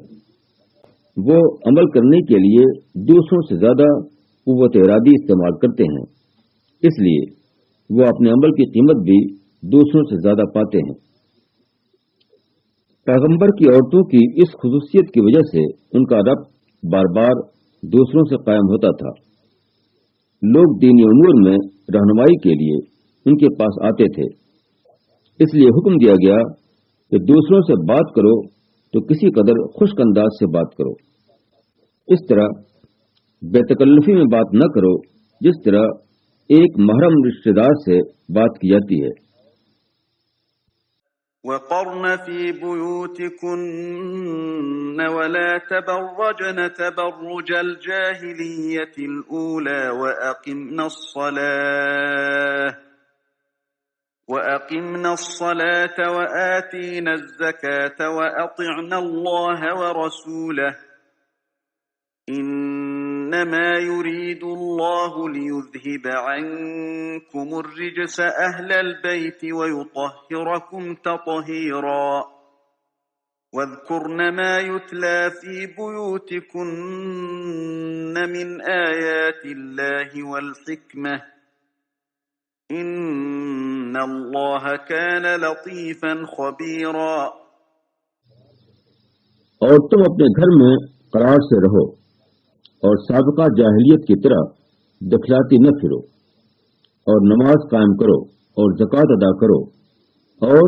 وہ عمل کرنے کے لیے دوسروں سے زیادہ قوت ارادی استعمال کرتے ہیں، اس لیے وہ اپنے عمل کی قیمت بھی دوسروں سے زیادہ پاتے ہیں۔ پیغمبر کی عورتوں کی اس خصوصیت کی وجہ سے ان کا ربط بار بار دوسروں سے قائم ہوتا تھا۔ لوگ دینی امور میں رہنمائی کے لیے ان کے پاس آتے تھے، اس لیے حکم دیا گیا کہ دوسروں سے بات کرو تو کسی قدر خشک انداز سے بات کرو، اس طرح بے تکلفی میں بات نہ کرو جس طرح ایک محرم رشتہ دار سے بات کی جاتی ہے۔ وقرن في بيوتكن ولا تبرجن تبرج الجاهلية الأولى وأقمنا الصلاة وآتينا الزكاة وأطعنا الله ورسوله إنما يريد الله ليذهب عنكم الرجس أهل البيت ويطهركم تطهيرا واذكرن ما يتلى في بيوتكن من آيات الله والحكمة إن الله كان لطيفا خبيرا۔ اور تم اپنے گھر میں قرار سے رہو اور سابقہ جاہلیت کی طرح دکھلاتی نہ پھرو، اور نماز قائم کرو اور زکوٰۃ ادا کرو، اور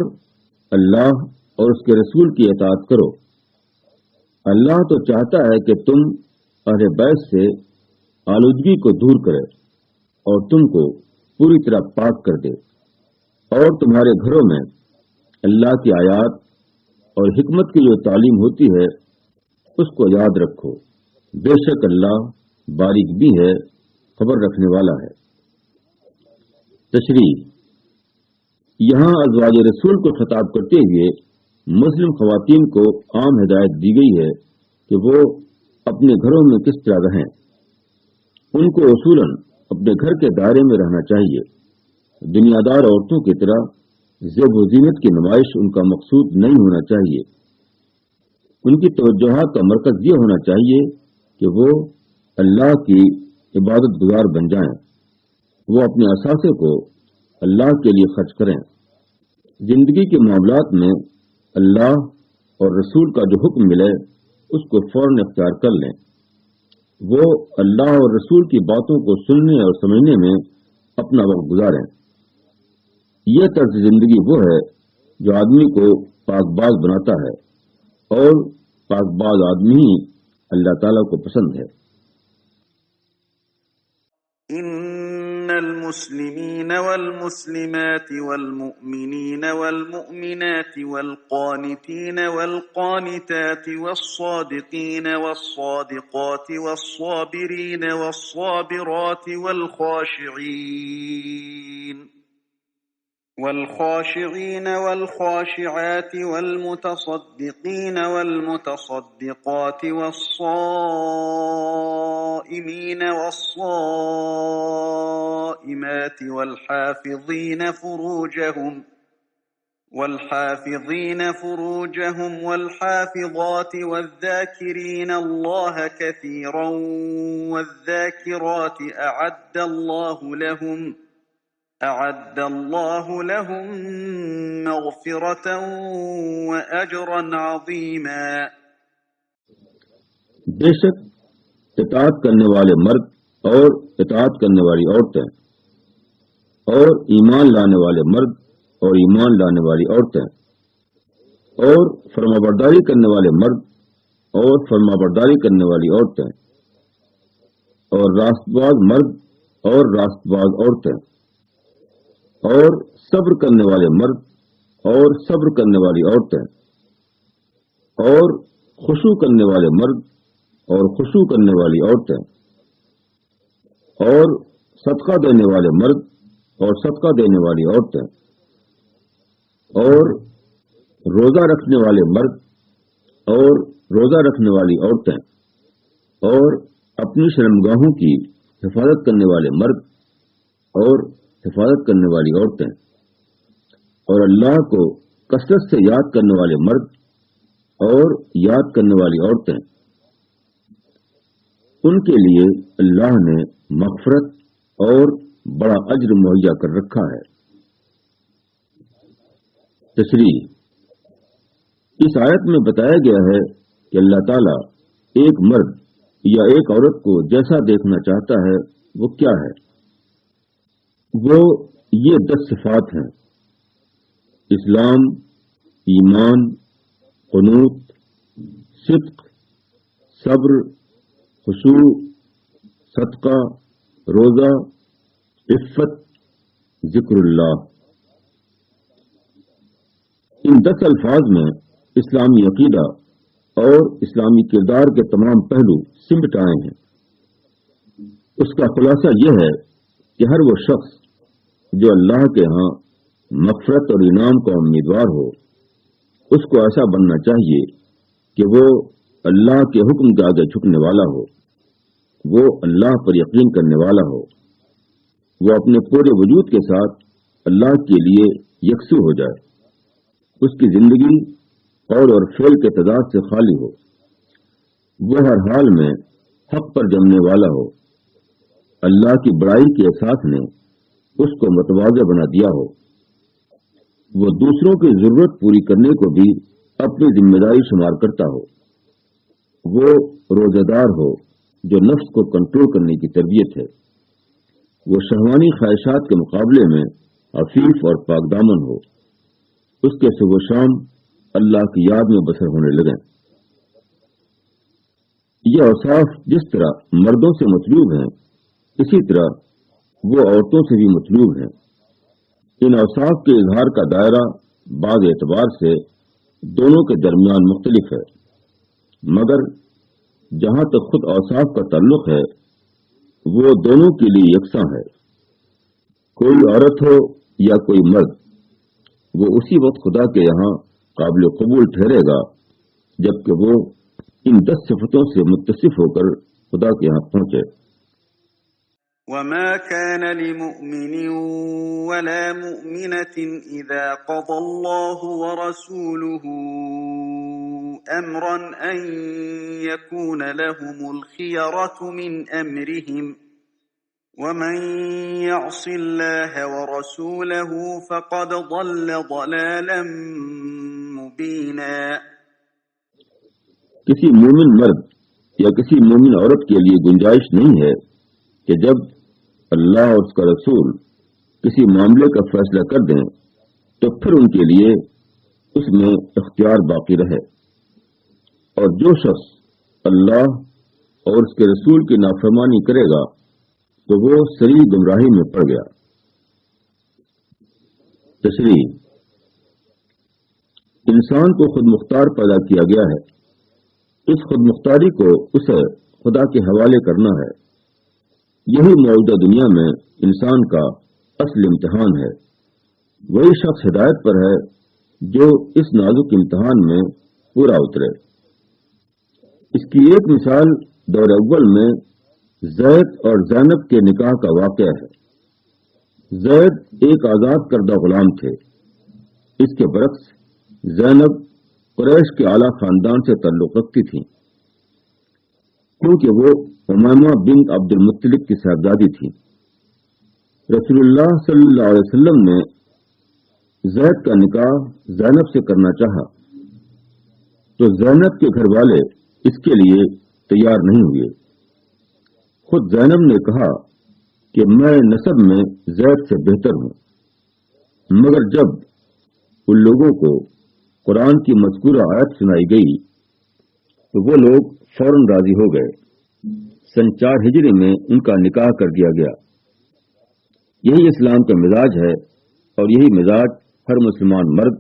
اللہ اور اس کے رسول کی اطاعت کرو۔ اللہ تو چاہتا ہے کہ تم اہل بیت سے آلودگی کو دور کرے اور تم کو پوری طرح پاک کر دے، اور تمہارے گھروں میں اللہ کی آیات اور حکمت کی جو تعلیم ہوتی ہے اس کو یاد رکھو، بے شک اللہ باریک بھی ہے، خبر رکھنے والا ہے۔ تشریح: یہاں ازواج رسول کو خطاب کرتے ہوئے مسلم خواتین کو عام ہدایت دی گئی ہے کہ وہ اپنے گھروں میں کس طرح رہیں۔ ان کو اصولاً اپنے گھر کے دائرے میں رہنا چاہیے۔ دنیا دار عورتوں کی طرح زیب و زینت کی نمائش ان کا مقصود نہیں ہونا چاہیے۔ ان کی توجہات کا مرکز یہ ہونا چاہیے کہ وہ اللہ کی عبادت گزار بن جائیں، وہ اپنے اثاثے کو اللہ کے لیے خرچ کریں، زندگی کے معاملات میں اللہ اور رسول کا جو حکم ملے اس کو فوراً اختیار کر لیں، وہ اللہ اور رسول کی باتوں کو سننے اور سمجھنے میں اپنا وقت گزاریں۔ یہ طرز زندگی وہ ہے جو آدمی کو پاک باز بناتا ہے، اور پاک باز آدمی ہی اللہ تعالیٰ کو پسند ہے۔ إن المسلمين والمسلمات والمؤمنين والمؤمنات والقانتين والقانتات والصادقين والصادقات والصابرين والصابرات والخاشعين والخاشعات والمتصدقين والمتصدقات والصائمين والصائمات والحافظين والحافظين فروجهم والحافظات والذاكرين الله كثيرا والذاكرات أعد الله لهم مغفرة وأجرا عظيما. بے شک اطاعت کرنے والے مرد اور اطاعت کرنے والی عورتیں اور ایمان لانے والے مرد اور ایمان لانے والی عورتیں اور فرمانبرداری کرنے والے مرد اور فرمانبرداری کرنے والی عورتیں اور راست باز مرد اور راست باز عورتیں اور صبر کرنے والے مرد اور صبر کرنے والی عورتیں اور خشوع کرنے والے مرد اور خشوع کرنے والی عورتیں اور صدقہ دینے والے مرد اور صدقہ دینے والی عورتیں اور روزہ رکھنے والے مرد اور روزہ رکھنے والی عورتیں اور اپنی شرمگاہوں کی حفاظت کرنے والے مرد اور حفاظت کرنے والی عورتیں اور اللہ کو کثرت سے یاد کرنے والے مرد اور یاد کرنے والی عورتیں، ان کے لیے اللہ نے مغفرت اور بڑا اجر مہیا کر رکھا ہے۔ تشریح: اس آیت میں بتایا گیا ہے کہ اللہ تعالیٰ ایک مرد یا ایک عورت کو جیسا دیکھنا چاہتا ہے وہ کیا ہے۔ وہ یہ 10 صفات ہیں: اسلام، ایمان، قنوت، صدق، صبر، خشوع، صدقہ، روزہ، عفت، ذکر اللہ۔ ان 10 الفاظ میں اسلامی عقیدہ اور اسلامی کردار کے تمام پہلو سمٹ آئے ہیں۔ اس کا خلاصہ یہ ہے کہ ہر وہ شخص جو اللہ کے ہاں مغفرت اور انعام کا امیدوار ہو، اس کو ایسا بننا چاہیے کہ وہ اللہ کے حکم کے آگے جھکنے والا ہو، وہ اللہ پر یقین کرنے والا ہو، وہ اپنے پورے وجود کے ساتھ اللہ کے لیے یکسو ہو جائے، اس کی زندگی قول اور فعل کے تضاد سے خالی ہو، وہ ہر حال میں حق پر جمنے والا ہو، اللہ کی بڑائی کے احساس نے اس کو متواضع بنا دیا ہو، وہ دوسروں کی ضرورت پوری کرنے کو بھی اپنی ذمہ داری شمار کرتا ہو، وہ روزہ دار ہو جو نفس کو کنٹرول کرنے کی تربیت ہے، وہ شہوانی خواہشات کے مقابلے میں عفیف اور پاک دامن ہو، اس کے صبح و شام اللہ کی یاد میں بسر ہونے لگیں۔ یہ اوصاف جس طرح مردوں سے مطلوب ہیں، اسی طرح وہ عورتوں سے بھی مطلوب ہیں۔ ان اوصاف کے اظہار کا دائرہ بعض اعتبار سے دونوں کے درمیان مختلف ہے، مگر جہاں تک خود اوصاف کا تعلق ہے وہ دونوں کے لیے یکساں ہے۔ کوئی عورت ہو یا کوئی مرد، وہ اسی وقت خدا کے یہاں قابل قبول ٹھہرے گا جبکہ وہ ان 10 صفتوں سے متصف ہو کر خدا کے یہاں پہنچے۔ وما كان لمؤمن ولا مؤمنة إذا قضى الله ورسوله أمرا أن يكون لهم الخيرة من أمرهم ومن يعص الله ورسوله فقد ضل ضلالا مبينا۔ کسی مومن مرد یا کسی مومن عورت کے لیے گنجائش نہیں ہے کہ جب اللہ اور اس کا رسول کسی معاملے کا فیصلہ کر دیں تو پھر ان کے لیے اس میں اختیار باقی رہے، اور جو شخص اللہ اور اس کے رسول کی نافرمانی کرے گا تو وہ صریح گمراہی میں پڑ گیا۔ تشریح: انسان کو خود مختار پیدا کیا گیا ہے، اس خود مختاری کو اسے خدا کے حوالے کرنا ہے۔ یہی موجودہ دنیا میں انسان کا اصل امتحان ہے۔ وہی شخص ہدایت پر ہے جو اس نازک امتحان میں پورا اترے۔ اس کی ایک مثال دور اول میں زید اور زینب کے نکاح کا واقعہ ہے۔ زید ایک آزاد کردہ غلام تھے، اس کے برعکس زینب قریش کے اعلیٰ خاندان سے تعلق رکھتی تھیں، کیونکہ وہ امیمہ بنت عبد المطلب کی صاحبزادی تھی۔ رسول اللہ صلی اللہ علیہ وسلم نے زید کا نکاح زینب سے کرنا چاہا تو زینب کے گھر والے اس کے لیے تیار نہیں ہوئے۔ خود زینب نے کہا کہ میں نسب میں زید سے بہتر ہوں، مگر جب ان لوگوں کو قرآن کی مذکورہ آیت سنائی گئی تو وہ لوگ فوراً راضی ہو گئے۔ سن 4 ہجری میں ان کا نکاح کر دیا گیا۔ یہی اسلام کا مزاج ہے، اور یہی مزاج ہر مسلمان مرد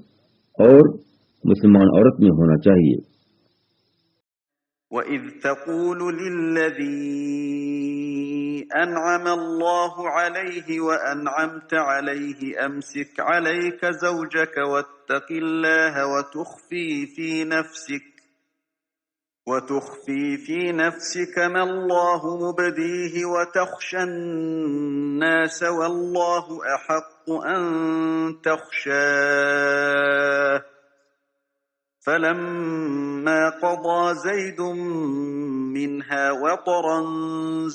اور مسلمان عورت میں ہونا چاہیے۔ وَإِذْ تَقُولُ لِلَّذِي أَنْعَمَ اللَّهُ عَلَيْهِ وَأَنْعَمْتَ عَلَيْهِ أَمْسِكْ عَلَيْكَ زَوْجَكَ وَاتَّقِ اللَّهَ وتخفي في نفسك ما الله مبديه وتخشى الناس والله أحق أن تخشاه فلما قضى زيد منها وطرا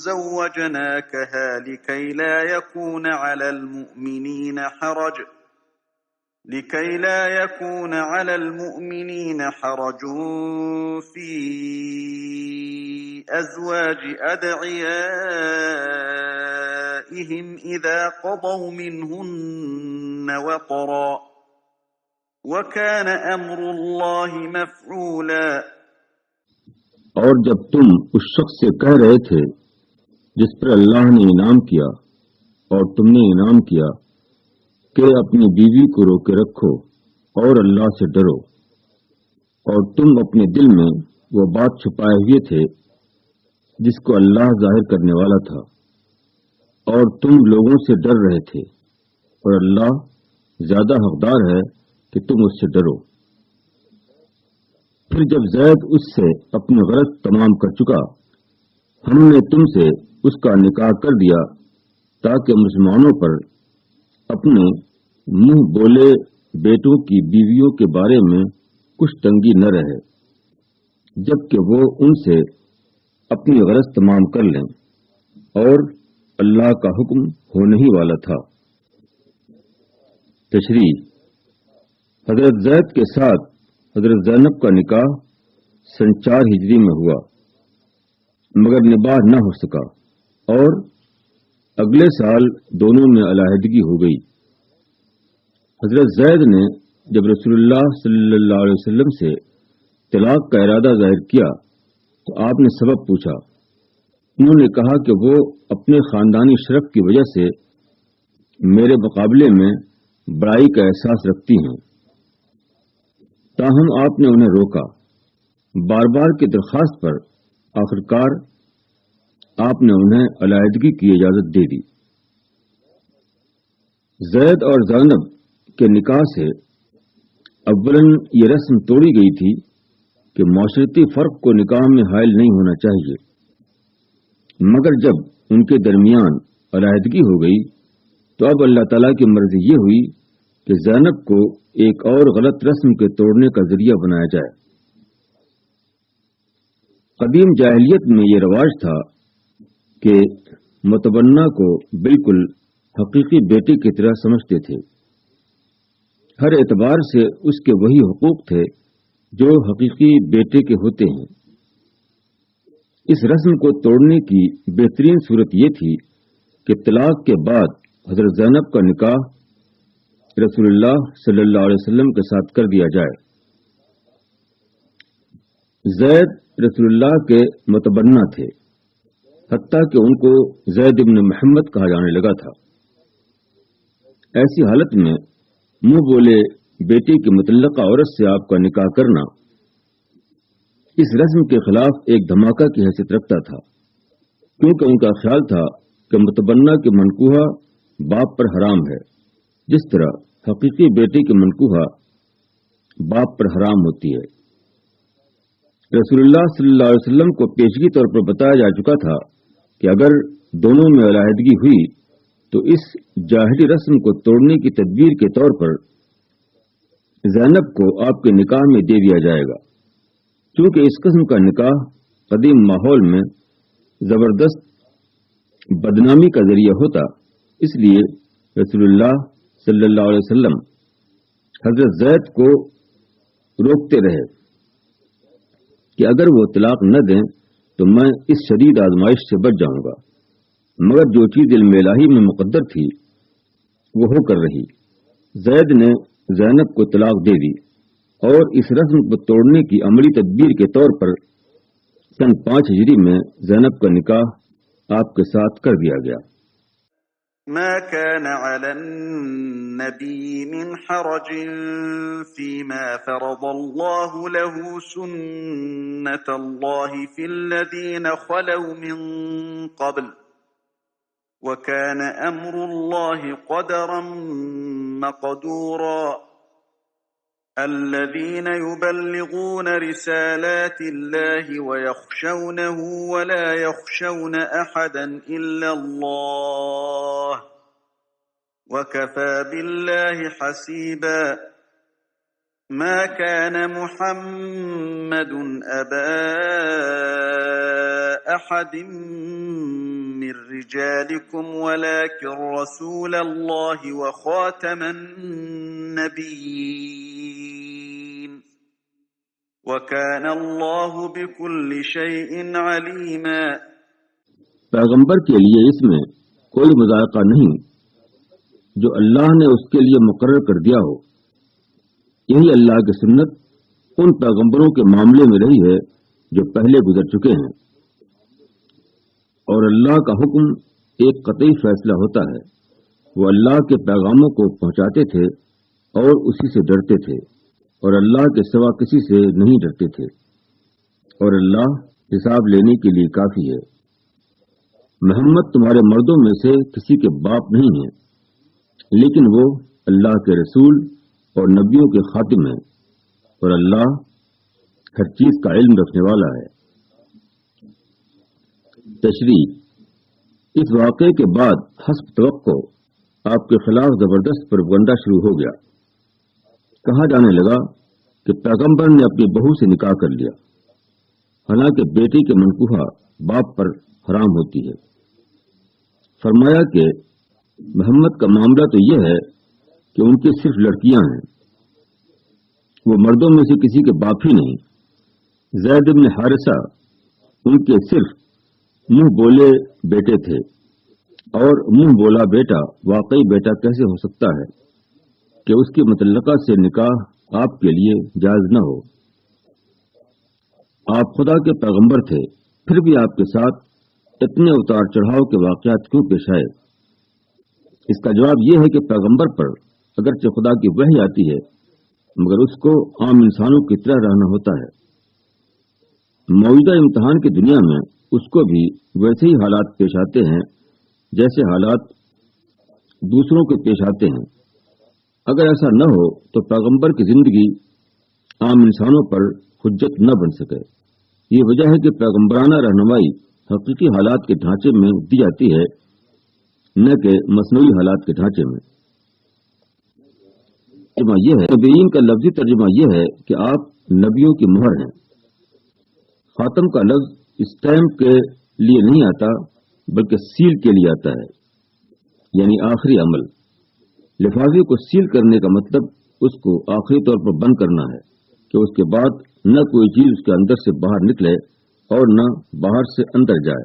زوجناكها لكي لا يكون على المؤمنين حرج في أزواج أدعيائهم إذا قضوا منهن وطرا وكان أمر الله مفعولا۔ اور جب تم اس شخص سے کہہ رہے تھے جس پر اللہ نے انعام کیا اور تم نے انعام کیا کہ اپنی بیوی کو روکے رکھو اور اللہ سے ڈرو، اور تم اپنے دل میں وہ بات چھپائے ہوئے تھے جس کو اللہ ظاہر کرنے والا تھا، اور تم لوگوں سے ڈر رہے تھے، اور اللہ زیادہ حقدار ہے کہ تم اس سے ڈرو۔ پھر جب زید اس سے اپنی غرض تمام کر چکا، ہم نے تم سے اس کا نکاح کر دیا تاکہ مسلمانوں پر اپنے منہ بولے بیٹوں کی بیویوں کے بارے میں کچھ تنگی نہ رہے، جبکہ وہ ان سے اپنی غرض تمام کر لیں، اور اللہ کا حکم ہونے ہی والا تھا۔ تشریح: حضرت زید کے ساتھ حضرت زینب کا نکاح سن 4 ہجری میں ہوا، مگر نباہ نہ ہو سکا، اور اگلے سال دونوں میں علیحدگی ہو گئی۔ حضرت زید نے جب رسول اللہ صلی اللہ علیہ وسلم سے طلاق کا ارادہ ظاہر کیا تو آپ نے سبب پوچھا۔ انہوں نے کہا کہ وہ اپنے خاندانی شرف کی وجہ سے میرے مقابلے میں بڑائی کا احساس رکھتی ہیں، تاہم آپ نے انہیں روکا۔ بار بار کی درخواست پر آخرکار آپ نے انہیں علیحدگی کی اجازت دے دی۔ زید اور زینب کے نکاح سے اولاً یہ رسم توڑی گئی تھی کہ معاشرتی فرق کو نکاح میں حائل نہیں ہونا چاہیے، مگر جب ان کے درمیان علیحدگی ہو گئی تو اب اللہ تعالیٰ کی مرضی یہ ہوئی کہ زینب کو ایک اور غلط رسم کے توڑنے کا ذریعہ بنایا جائے۔ قدیم جاہلیت میں یہ رواج تھا کہ متبنہ کو بالکل حقیقی بیٹے کی طرح سمجھتے تھے، ہر اعتبار سے اس کے وہی حقوق تھے جو حقیقی بیٹے کے ہوتے ہیں۔ اس رسم کو توڑنے کی بہترین صورت یہ تھی کہ طلاق کے بعد حضرت زینب کا نکاح رسول اللہ صلی اللہ علیہ وسلم کے ساتھ کر دیا جائے۔ زید رسول اللہ کے متبنہ تھے، حتیٰ کہ ان کو زید ابن محمد کہا جانے لگا تھا۔ ایسی حالت میں منہ بولے بیٹے کی متعلقہ عورت سے آپ کا نکاح کرنا اس رسم کے خلاف ایک دھماکہ کی حیثیت رکھتا تھا، کیونکہ ان کا خیال تھا کہ متبنہ کی منکوحہ باپ پر حرام ہے، جس طرح حقیقی بیٹے کی منکوحہ باپ پر حرام ہوتی ہے۔ رسول اللہ صلی اللہ علیہ وسلم کو پیشگی طور پر بتایا جا چکا تھا کہ اگر دونوں میں علیحدگی ہوئی تو اس جاہلی رسم کو توڑنے کی تدبیر کے طور پر زینب کو آپ کے نکاح میں دے دیا جائے گا۔ چونکہ اس قسم کا نکاح قدیم ماحول میں زبردست بدنامی کا ذریعہ ہوتا، اس لیے رسول اللہ صلی اللہ علیہ وسلم حضرت زید کو روکتے رہے کہ اگر وہ طلاق نہ دیں تو میں اس شدید آزمائش سے بچ جاؤں گا، مگر جو چیز علم الہی میں مقدر تھی وہ ہو کر رہی۔ زید نے زینب کو طلاق دے دی اور اس رسم کو توڑنے کی عملی تدبیر کے طور پر سن 5 ہجری میں زینب کا نکاح آپ کے ساتھ کر دیا گیا۔ ما كان على النبي من حرج فيما فرض الله له سنة الله في الذين خلوا من قبل وكان أمر الله قدرا مقدورا الذين يبلغون رسالات الله ويخشونه ولا يخشون أحدا إلا الله وكفى بالله حسيبا ما كان محمد أبا أحد من رجالكم ولكن رسول الله وخاتم النبيين وكان الله بكل شيء عليما۔ پیغمبر کے لیے اس میں کوئی مذائقہ نہیں جو اللہ نے اس کے لیے مقرر کر دیا ہو۔ یہی اللہ کی سنت ان پیغمبروں کے معاملے میں رہی ہے جو پہلے گزر چکے ہیں، اور اللہ کا حکم ایک قطعی فیصلہ ہوتا ہے۔ وہ اللہ کے پیغاموں کو پہنچاتے تھے اور اسی سے ڈرتے تھے، اور اللہ کے سوا کسی سے نہیں ڈرتے تھے، اور اللہ حساب لینے کے لیے کافی ہے۔ محمد تمہارے مردوں میں سے کسی کے باپ نہیں ہیں، لیکن وہ اللہ کے رسول اور نبیوں کے خاتم ہیں، اور اللہ ہر چیز کا علم رکھنے والا ہے۔ تشریح: اس واقعے کے بعد حسب توقع آپ کے خلاف زبردست پروپگنڈا شروع ہو گیا۔ کہا جانے لگا کہ پیغمبر نے اپنی بہو سے نکاح کر لیا، حالانکہ بیٹی کے منکوحہ باپ پر حرام ہوتی ہے۔ فرمایا کہ محمد کا معاملہ تو یہ ہے کہ ان کی صرف لڑکیاں ہیں، وہ مردوں میں سے کسی کے باپ ہی نہیں۔ زید بن حارثہ ان کے صرف منہ بولے بیٹے تھے، اور منہ بولا بیٹا واقعی بیٹا کیسے ہو سکتا ہے کہ اس کی متعلقہ سے نکاح آپ کے لیے جائز نہ ہو؟ آپ خدا کے پیغمبر تھے، پھر بھی آپ کے ساتھ اتنے اتار چڑھاؤ کے واقعات کیوں پیش آئے؟ اس کا جواب یہ ہے کہ پیغمبر پر اگرچہ خدا کی وحی آتی ہے، مگر اس کو عام انسانوں کی طرح رہنا ہوتا ہے۔ موجودہ امتحان کی دنیا میں اس کو بھی ویسے ہی حالات پیش آتے ہیں جیسے حالات دوسروں کے پیش آتے ہیں۔ اگر ایسا نہ ہو تو پیغمبر کی زندگی عام انسانوں پر حجت نہ بن سکے۔ یہ وجہ ہے کہ پیغمبرانہ رہنمائی حقیقی حالات کے ڈھانچے میں دی جاتی ہے، نہ کہ مصنوعی حالات کے ڈھانچے میں۔ ترجمہ یہ ہے، نبیین کا لفظی ترجمہ یہ ہے کہ آپ نبیوں کی مہر ہیں۔ خاتم کا لفظ اسٹیمپ کے لیے نہیں آتا بلکہ سیل کے لیے آتا ہے، یعنی آخری عمل۔ لفافے کو سیل کرنے کا مطلب اس کو آخری طور پر بند کرنا ہے کہ اس کے بعد نہ کوئی چیز اس کے اندر سے باہر نکلے اور نہ باہر سے اندر جائے۔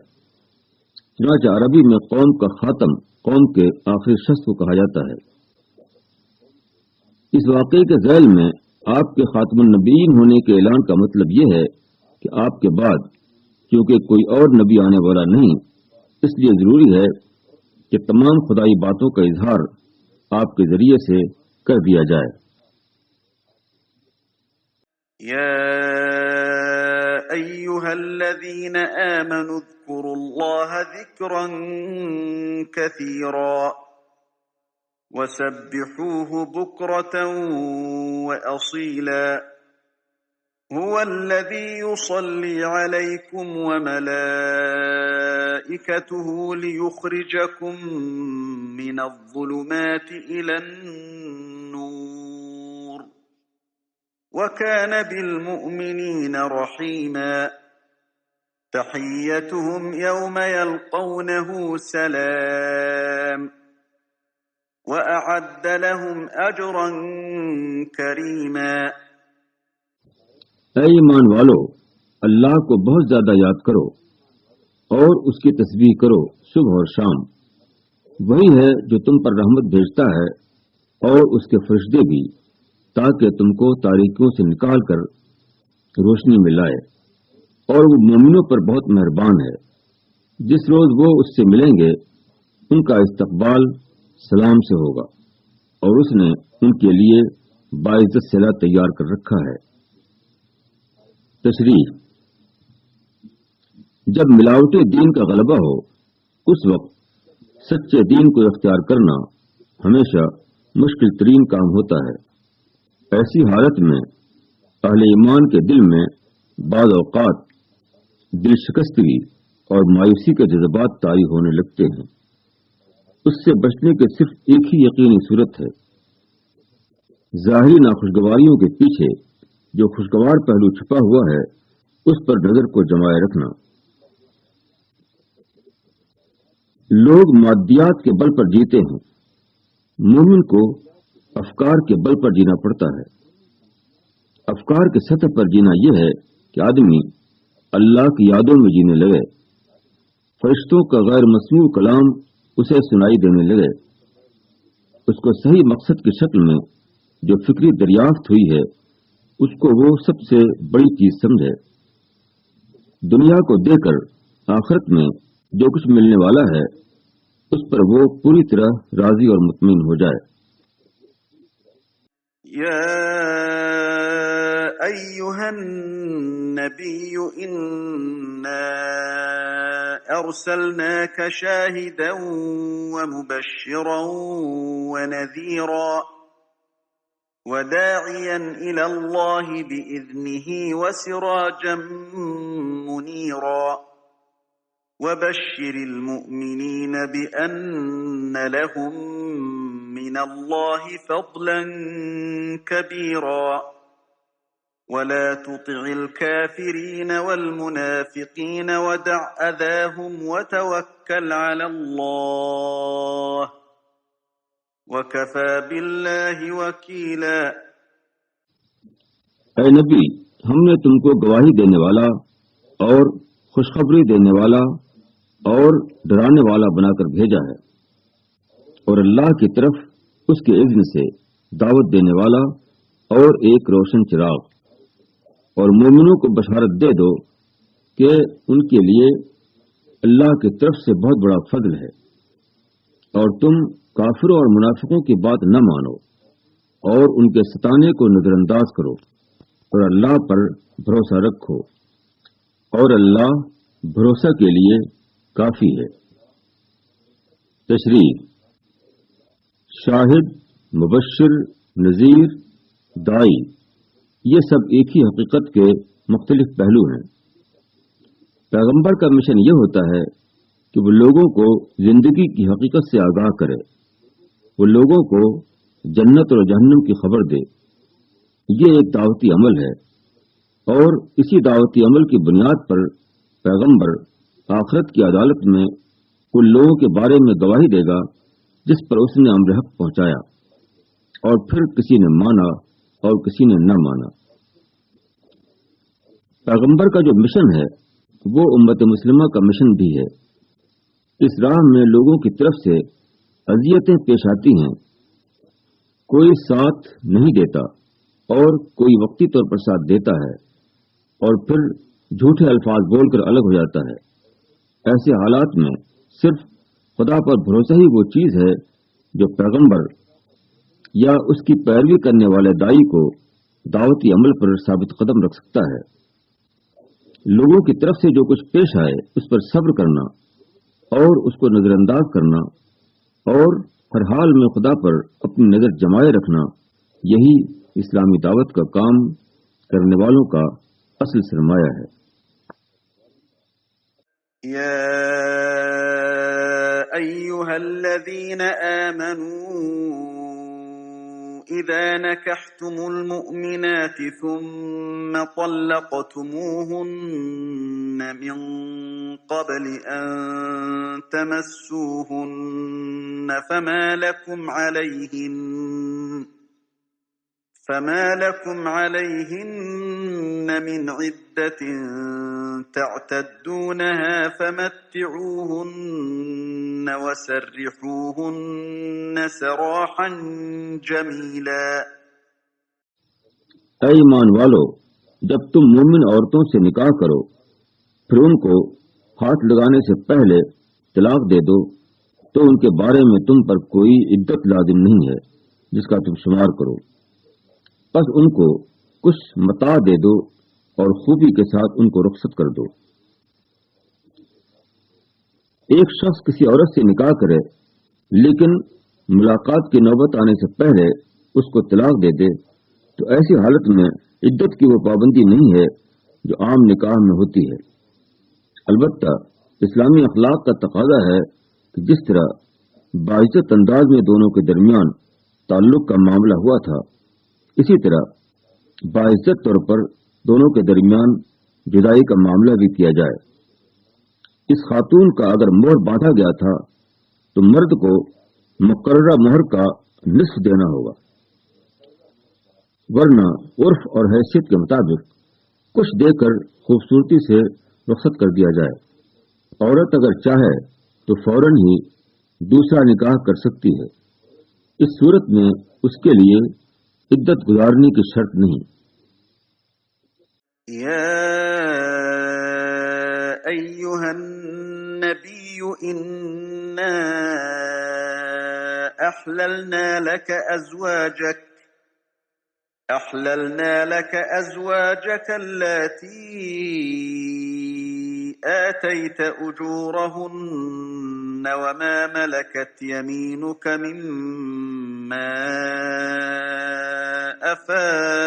چنانچہ عربی میں قوم کا خاتم قوم کے آخری شخص کو کہا جاتا ہے۔ اس واقعے کے ذیل میں آپ کے خاتم النبیین ہونے کے اعلان کا مطلب یہ ہے کہ آپ کے بعد کیونکہ کوئی اور نبی آنے والا نہیں، اس لیے ضروری ہے کہ تمام خدائی باتوں کا اظہار آپ کے ذریعے سے کر دیا جائے۔ یا ایھا الذین آمنوا اذکروا اللہ ذکرا کثیرا وسبحوه بکرة وأصیلا هو الذي يصلي عليكم وملائكته ليخرجكم من الظلمات إلى النور وكان بالمؤمنين رحيما تحيتهم يوم يلقونه سلام وأعد لهم أجرا كريما۔ اے ایمان والو، اللہ کو بہت زیادہ یاد کرو اور اس کی تسبیح کرو صبح اور شام۔ وہی ہے جو تم پر رحمت بھیجتا ہے اور اس کے فرشتے بھی، تاکہ تم کو تاریکیوں سے نکال کر روشنی میں لائے، اور وہ مومنوں پر بہت مہربان ہے۔ جس روز وہ اس سے ملیں گے ان کا استقبال سلام سے ہوگا، اور اس نے ان کے لیے باعزت صلہ تیار کر رکھا ہے۔ تشریح: جب ملاوٹی دین کا غلبہ ہو اس وقت سچے دین کو اختیار کرنا ہمیشہ مشکل ترین کام ہوتا ہے۔ ایسی حالت میں اہل ایمان کے دل میں بعض اوقات دل شکستگی اور مایوسی کے جذبات طاری ہونے لگتے ہیں۔ اس سے بچنے کی صرف ایک ہی یقینی صورت ہے، ظاہری ناخوشگواریوں کے پیچھے جو خوشگوار پہلو چھپا ہوا ہے اس پر نظر کو جمائے رکھنا۔ لوگ مادیات کے بل پر جیتے ہیں، مومن کو افکار کے بل پر جینا پڑتا ہے۔ افکار کے سطح پر جینا یہ ہے کہ آدمی اللہ کی یادوں میں جینے لگے، فرشتوں کا غیر مسموع کلام اسے سنائی دینے لگے، اس کو صحیح مقصد کی شکل میں جو فکری دریافت ہوئی ہے اس کو وہ سب سے بڑی چیز سمجھے۔ دنیا کو دے کر آخرت میں جو کچھ ملنے والا ہے اس پر وہ پوری طرح راضی اور مطمئن ہو جائے۔ یا ایھا النبی انا ارسلناک شاہدا ومبشرا ونذیرا وداعیا الی اللہ بإذنہ وسراجا منیرا وبشر المؤمنین بأن لهم من اللہ فضلا کبیرا ولا تطع الكافرین والمنافقین ودع اذاهم وتوکل علی اللہ وکفى باللہ وکیلا۔ اے نبی، ہم نے تم کو گواہی دینے والا اور خوشخبری دینے والا اور ڈرانے والا بنا کر بھیجا ہے، اور اللہ کی طرف اس کے اذن سے دعوت دینے والا اور ایک روشن چراغ، اور مومنوں کو بشارت دے دو کہ ان کے لیے اللہ کی طرف سے بہت بڑا فضل ہے، اور تم کافروں اور منافقوں کی بات نہ مانو اور ان کے ستانے کو نظر انداز کرو، اور اللہ پر بھروسہ رکھو، اور اللہ بھروسہ کے لیے کافی ہے۔ تشریح: شاہد، مبشر، نذیر، داعی، یہ سب ایک ہی حقیقت کے مختلف پہلو ہیں۔ پیغمبر کا مشن یہ ہوتا ہے کہ وہ لوگوں کو زندگی کی حقیقت سے آگاہ کرے، وہ لوگوں کو جنت اور جہنم کی خبر دے۔ یہ ایک دعوتی عمل ہے، اور اسی دعوتی عمل کی بنیاد پر پیغمبر آخرت کی عدالت میں ان لوگوں کے بارے میں گواہی دے گا جس پر اس نے امر حق پہنچایا، اور پھر کسی نے مانا اور کسی نے نہ مانا۔ پیغمبر کا جو مشن ہے وہ امت مسلمہ کا مشن بھی ہے۔ اس راہ میں لوگوں کی طرف سے اذیتیں پیش آتی ہیں، کوئی ساتھ نہیں دیتا اور کوئی وقتی طور پر ساتھ دیتا ہے، اور پھر جھوٹے الفاظ بول کر الگ ہو جاتا ہے۔ ایسے حالات میں صرف خدا پر بھروسہ ہی وہ چیز ہے جو پیغمبر یا اس کی پیروی کرنے والے دائی کو دعوتی عمل پر ثابت قدم رکھ سکتا ہے۔ لوگوں کی طرف سے جو کچھ پیش آئے اس پر صبر کرنا اور اس کو نظر انداز کرنا، اور ہر حال میں خدا پر اپنی نظر جمائے رکھنا، یہی اسلامی دعوت کا کام کرنے والوں کا اصل سرمایہ ہے۔ یا ایھا الذین آمنوا إذا نكحتم المؤمنات ثم طلقتموهن من قبل أن تمسوهن فما لكم عليهن من عدة تعتدونها فمتعوهن وسرحوهن سراحا جميلا۔ اے ایمان والو، جب تم مومن عورتوں سے نکاح کرو پھر ان کو ہاتھ لگانے سے پہلے طلاق دے دو تو ان کے بارے میں تم پر کوئی عدت لازم نہیں ہے جس کا تم شمار کرو، بس ان کو کچھ متاع دے دو اور خوبی کے ساتھ ان کو رخصت کر دو۔ ایک شخص کسی عورت سے نکاح کرے لیکن ملاقات کی نوبت آنے سے پہلے اس کو طلاق دے دے تو ایسی حالت میں عدت کی وہ پابندی نہیں ہے جو عام نکاح میں ہوتی ہے۔ البتہ اسلامی اخلاق کا تقاضا ہے کہ جس طرح باعزت انداز میں دونوں کے درمیان تعلق کا معاملہ ہوا تھا، اسی طرح باعزت طور پر دونوں کے درمیان جدائی کا معاملہ بھی کیا جائے۔ اس خاتون کا اگر مہر باندھا گیا تھا تو مرد کو مقررہ مہر کا نصف دینا ہوگا، ورنہ عرف اور حیثیت کے مطابق کچھ دے کر خوبصورتی سے رخصت کر دیا جائے۔ عورت اگر چاہے تو فوراً ہی دوسرا نکاح کر سکتی ہے، اس صورت میں اس کے لیے عدت گزارنے کی شرط نہیں۔ یا ایھا النبی انا احللنا لك ازواجك اللاتی آتيت أجورهن وما ملكت يمينك مما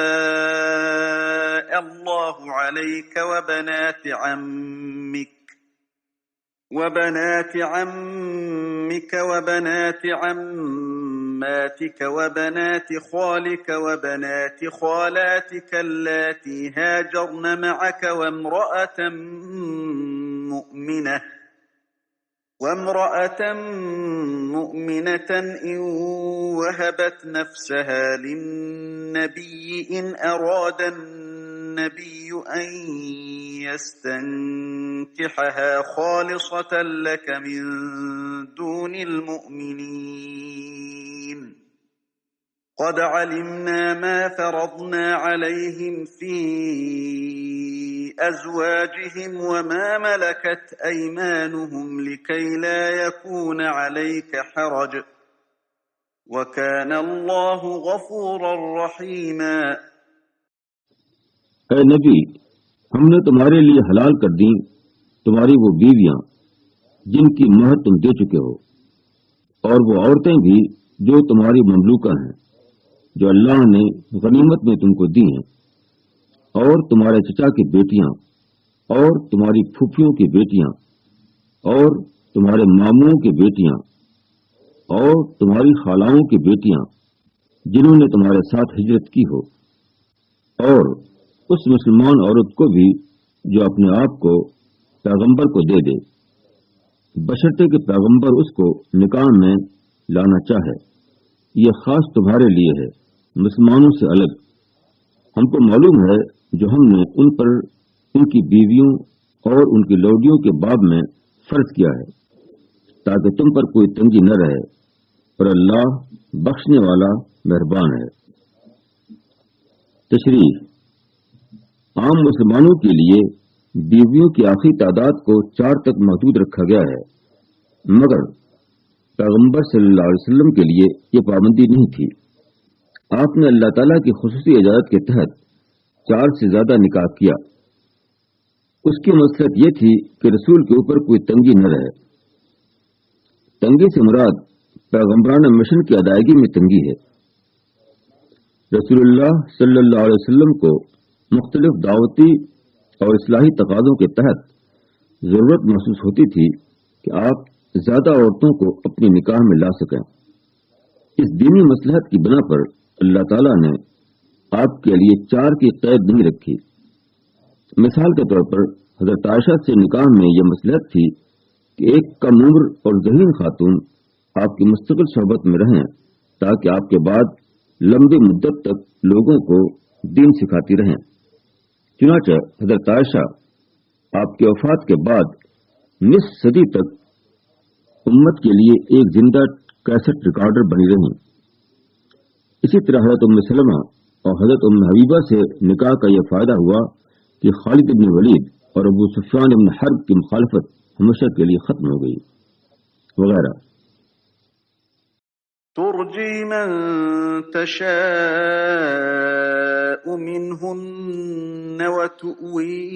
أفاء الله عليك وبنات عمك وبنات عماتك وبنات خالك وبنات خالاتك اللاتي هاجرن معك وامرأة مؤمنة إن وهبت نفسها للنبي إن أراد النبي أن يستنكحها خالصة لك من دون المؤمنين قد علمنا ما فرضنا عليهم في أزواجهم وما ملكت أيمانهم لكي لا يكون عليك حرج وكان الله غفورا رحيما۔ اے نبی، ہم نے تمہارے لیے حلال کر دی تمہاری وہ بیویاں جن کی مہر تم دے چکے ہو، اور وہ عورتیں بھی جو تمہاری مملوکہ ہیں جو اللہ نے غنیمت میں تم کو دی ہیں، اور تمہارے چچا کی بیٹیاں اور تمہاری پھوپھیوں کی بیٹیاں اور تمہارے ماموں کی بیٹیاں اور تمہاری خالاؤں کی بیٹیاں جنہوں نے تمہارے ساتھ ہجرت کی ہو، اور اس مسلمان عورت کو بھی جو اپنے آپ کو پیغمبر کو دے دے، بشرطے کہ پیغمبر اس کو نکاح میں لانا چاہے۔ یہ خاص تمہارے لیے ہے، مسلمانوں سے الگ۔ ہم کو معلوم ہے جو ہم نے ان پر ان کی بیویوں اور ان کی لوڈیوں کے باب میں فرض کیا ہے، تاکہ تم پر کوئی تنگی نہ رہے، اور اللہ بخشنے والا مہربان ہے۔ تشریح: عام مسلمانوں کے لیے بیویوں کی آخری تعداد کو 4 تک محدود رکھا گیا ہے، مگر پیغمبر صلی اللہ علیہ وسلم کے لیے یہ پابندی نہیں تھی۔ آپ نے اللہ تعالیٰ کی خصوصی اجازت کے تحت 4 سے زیادہ نکاح کیا۔ اس کی مصلحت یہ تھی کہ رسول کے اوپر کوئی تنگی نہ رہے۔ تنگی سے مراد پیغمبرانہ مشن کی ادائیگی میں تنگی ہے۔ رسول اللہ صلی اللہ علیہ وسلم کو مختلف دعوتی اور اصلاحی تقاضوں کے تحت ضرورت محسوس ہوتی تھی کہ آپ زیادہ عورتوں کو اپنی نکاح میں لا سکیں۔ اس دینی مصلحت کی بنا پر اللہ تعالیٰ نے آپ کے لیے 4 کی قید نہیں رکھی۔ مثال کے طور پر حضرت عائشہ سے نکاح میں یہ مصلحت تھی کہ ایک کم عمر اور ذہین خاتون آپ کی مستقل صحبت میں رہیں تاکہ آپ کے بعد لمبی مدت تک لوگوں کو دین سکھاتی رہیں۔ چنانچہ حضرت عائشہ آپ کی وفات کے بعد نصف صدی تک امت کے لیے ایک زندہ کیسٹ ریکارڈر بنی رہیں۔ اسی طرح حضرت ام سلمہ اور حضرت ام حبیبہ سے نکاح کا یہ فائدہ ہوا کہ خالد بن ولید اور ابو سفیان بن حرب کی مخالفت ہمیشہ کے لیے ختم ہو گئی، وغیرہ۔ ترجی من تشاء منهن وتؤوي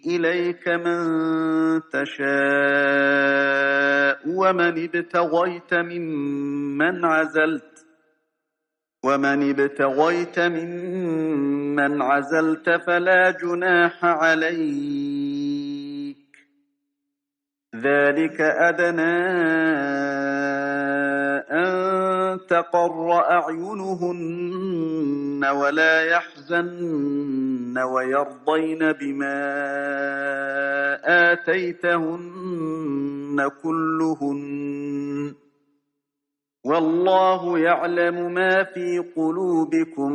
إليك من تشاء ومن ابتغيت ممن عزلت فلا جناح عليك، ذلك أدنى أن تقر أعينهن ولا يحزن ويرضين بما آتيتهن كلهن، والله يعلم ما في قلوبكم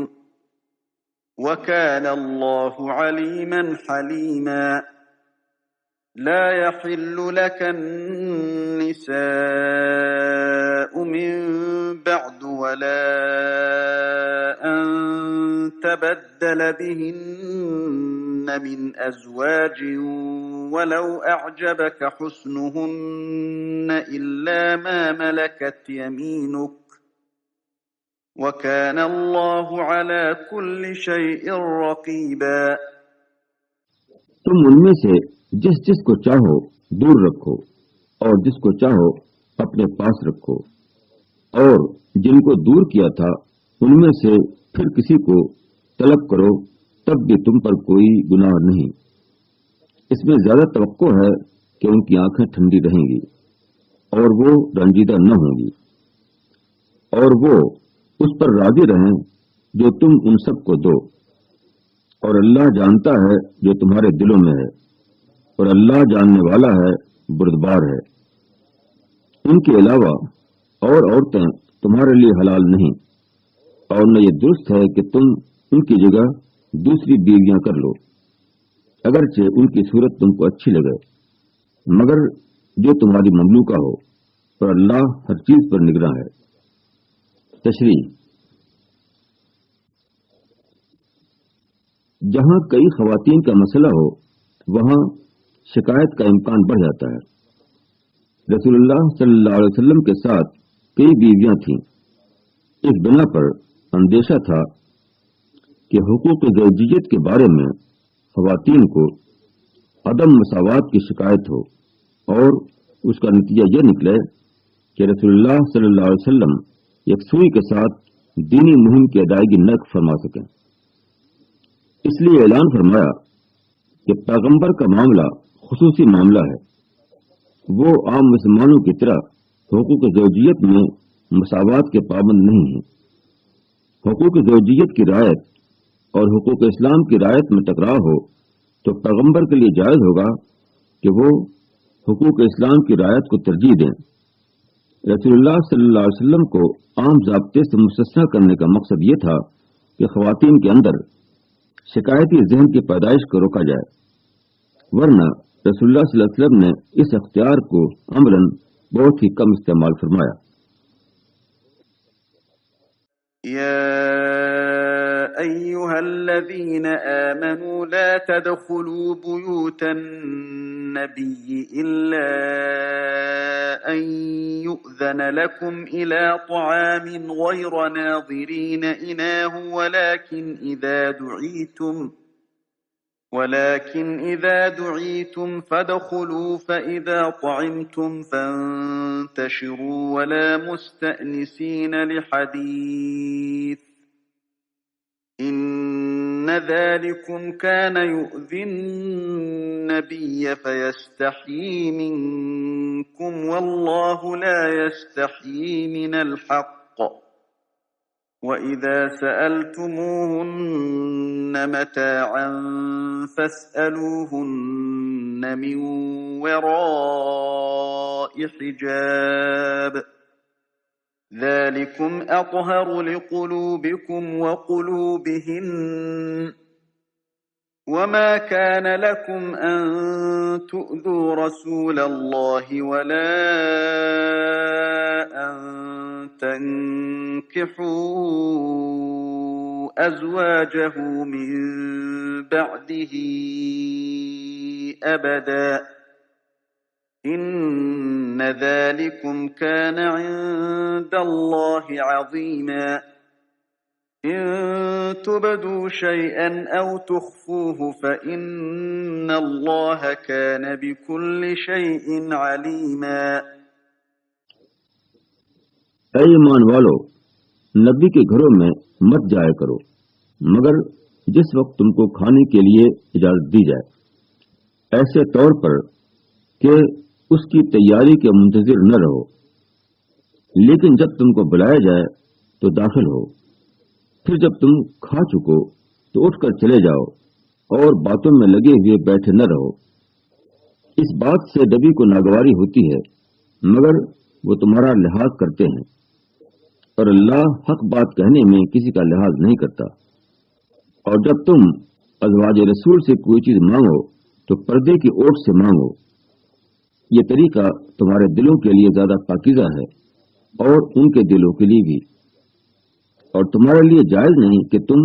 وكان الله عليما حليما۔ لا يحل لك النساء من بعد ولا أن تبدل بهن من أزواج ولو أعجبك حسنهن إلا ما ملكت يمينك وكان الله على كل شيء رقيبا۔ تم ان میں سے جس جس کو چاہو دور رکھو اور جس کو چاہو اپنے پاس رکھو، اور جن کو دور کیا تھا ان میں سے پھر کسی کو طلب کرو، تب بھی تم پر کوئی گناہ نہیں۔ اس میں زیادہ توقع ہے کہ ان کی آنکھیں ٹھنڈی رہیں گی اور وہ رنجیدہ نہ ہوں گی، اور وہ اس پر راضی رہیں جو تم ان سب کو دو، اور اللہ جانتا ہے جو تمہارے دلوں میں ہے، اور اللہ جاننے والا ہے، بردبار ہے۔ ان کے علاوہ اور عورتیں تمہارے لیے حلال نہیں، اور نہ یہ درست ہے کہ تم ان کی جگہ دوسری بیویاں کر لو، اگرچہ ان کی صورت تم کو اچھی لگے، مگر جو تمہاری مملوکہ ہو، اور اللہ ہر چیز پر نگراں ہے۔ تشریح: جہاں کئی خواتین کا مسئلہ ہو وہاں شکایت کا امکان بڑھ جاتا ہے۔ رسول اللہ صلی اللہ علیہ وسلم کے ساتھ کئی بیویاں تھیں۔ اس بنا پر اندیشہ تھا کہ حقوق زوجیت کے بارے میں خواتین کو عدم مساوات کی شکایت ہو، اور اس کا نتیجہ یہ نکلے کہ رسول اللہ صلی اللہ علیہ وسلم یکسوئی کے ساتھ دینی مہم کی ادائیگی نہ فرما سکیں۔ اس لیے اعلان فرمایا کہ پیغمبر کا معاملہ خصوصی معاملہ ہے، وہ عام مسلمانوں کی طرح حقوق زوجیت میں مساوات کے پابند نہیں ہیں۔ حقوق زوجیت کی رعایت اور حقوق اسلام کی رعایت میں ٹکراؤ ہو تو پیغمبر کے لیے جائز ہوگا کہ وہ حقوق اسلام کی رعایت کو ترجیح دیں۔ رسول اللہ صلی اللہ علیہ وسلم کو عام ضابطے سے مستثنیٰ کرنے کا مقصد یہ تھا کہ خواتین کے اندر شکایتی ذہن کی پیدائش کو روکا جائے، ورنہ رسول اللہ صلی اللہ علیہ وسلم نے اس اختیار کو عملاً بہت ہی کم استعمال فرمایا۔ يا أيها الذين آمنوا لا تدخلوا بيوت النبي إلا أن يؤذن لكم إلى طعام غير ناظرين إناه ولكن إذا دعيتم فادخلوا فإذا طعمتم فانتشروا ولا مستأنسين لحديث إن ذلكم كان يؤذي النبي فيستحيي منكم والله لا يستحيي من الحق وَإِذَا سَأَلْتُمُوهُنَّ مَتَاعًا فَاسْأَلُوهُنَّ مِنْ وَرَاءِ حِجَابٍ ذَلِكُمْ أَطْهَرُ لِقُلُوبِكُمْ وَقُلُوبِهِنَّ وَمَا كَانَ لَكُمْ أَن تُؤْذُوا رَسُولَ اللَّهِ وَلَا أَن تَنكِحُوا أَزْوَاجَهُ مِن بَعْدِهِ أَبَدًا إِنَّ ذَلِكُمْ كَانَ عِندَ اللَّهِ عَظِيمًا إِن تُبْدُوا شَيْئًا أَوْ تُخْفُوهُ فَإِنَّ اللَّهَ كَانَ بِكُلِّ شَيْءٍ عَلِيمًا۔ اے ایمان والو، نبی کے گھروں میں مت جایا کرو مگر جس وقت تم کو کھانے کے لیے اجازت دی جائے، ایسے طور پر کہ اس کی تیاری کے منتظر نہ رہو، لیکن جب تم کو بلایا جائے تو داخل ہو، پھر جب تم کھا چکو تو اٹھ کر چلے جاؤ اور باتوں میں لگے ہوئے بیٹھے نہ رہو۔ اس بات سے نبی کو ناگواری ہوتی ہے مگر وہ تمہارا لحاظ کرتے ہیں، اور اللہ حق بات کہنے میں کسی کا لحاظ نہیں کرتا۔ اور جب تم ازواج رسول سے کوئی چیز مانگو تو پردے کی اوٹ سے مانگو، یہ طریقہ تمہارے دلوں کے لیے زیادہ پاکیزہ ہے اور ان کے دلوں کے لیے بھی، اور تمہارے لیے جائز نہیں کہ تم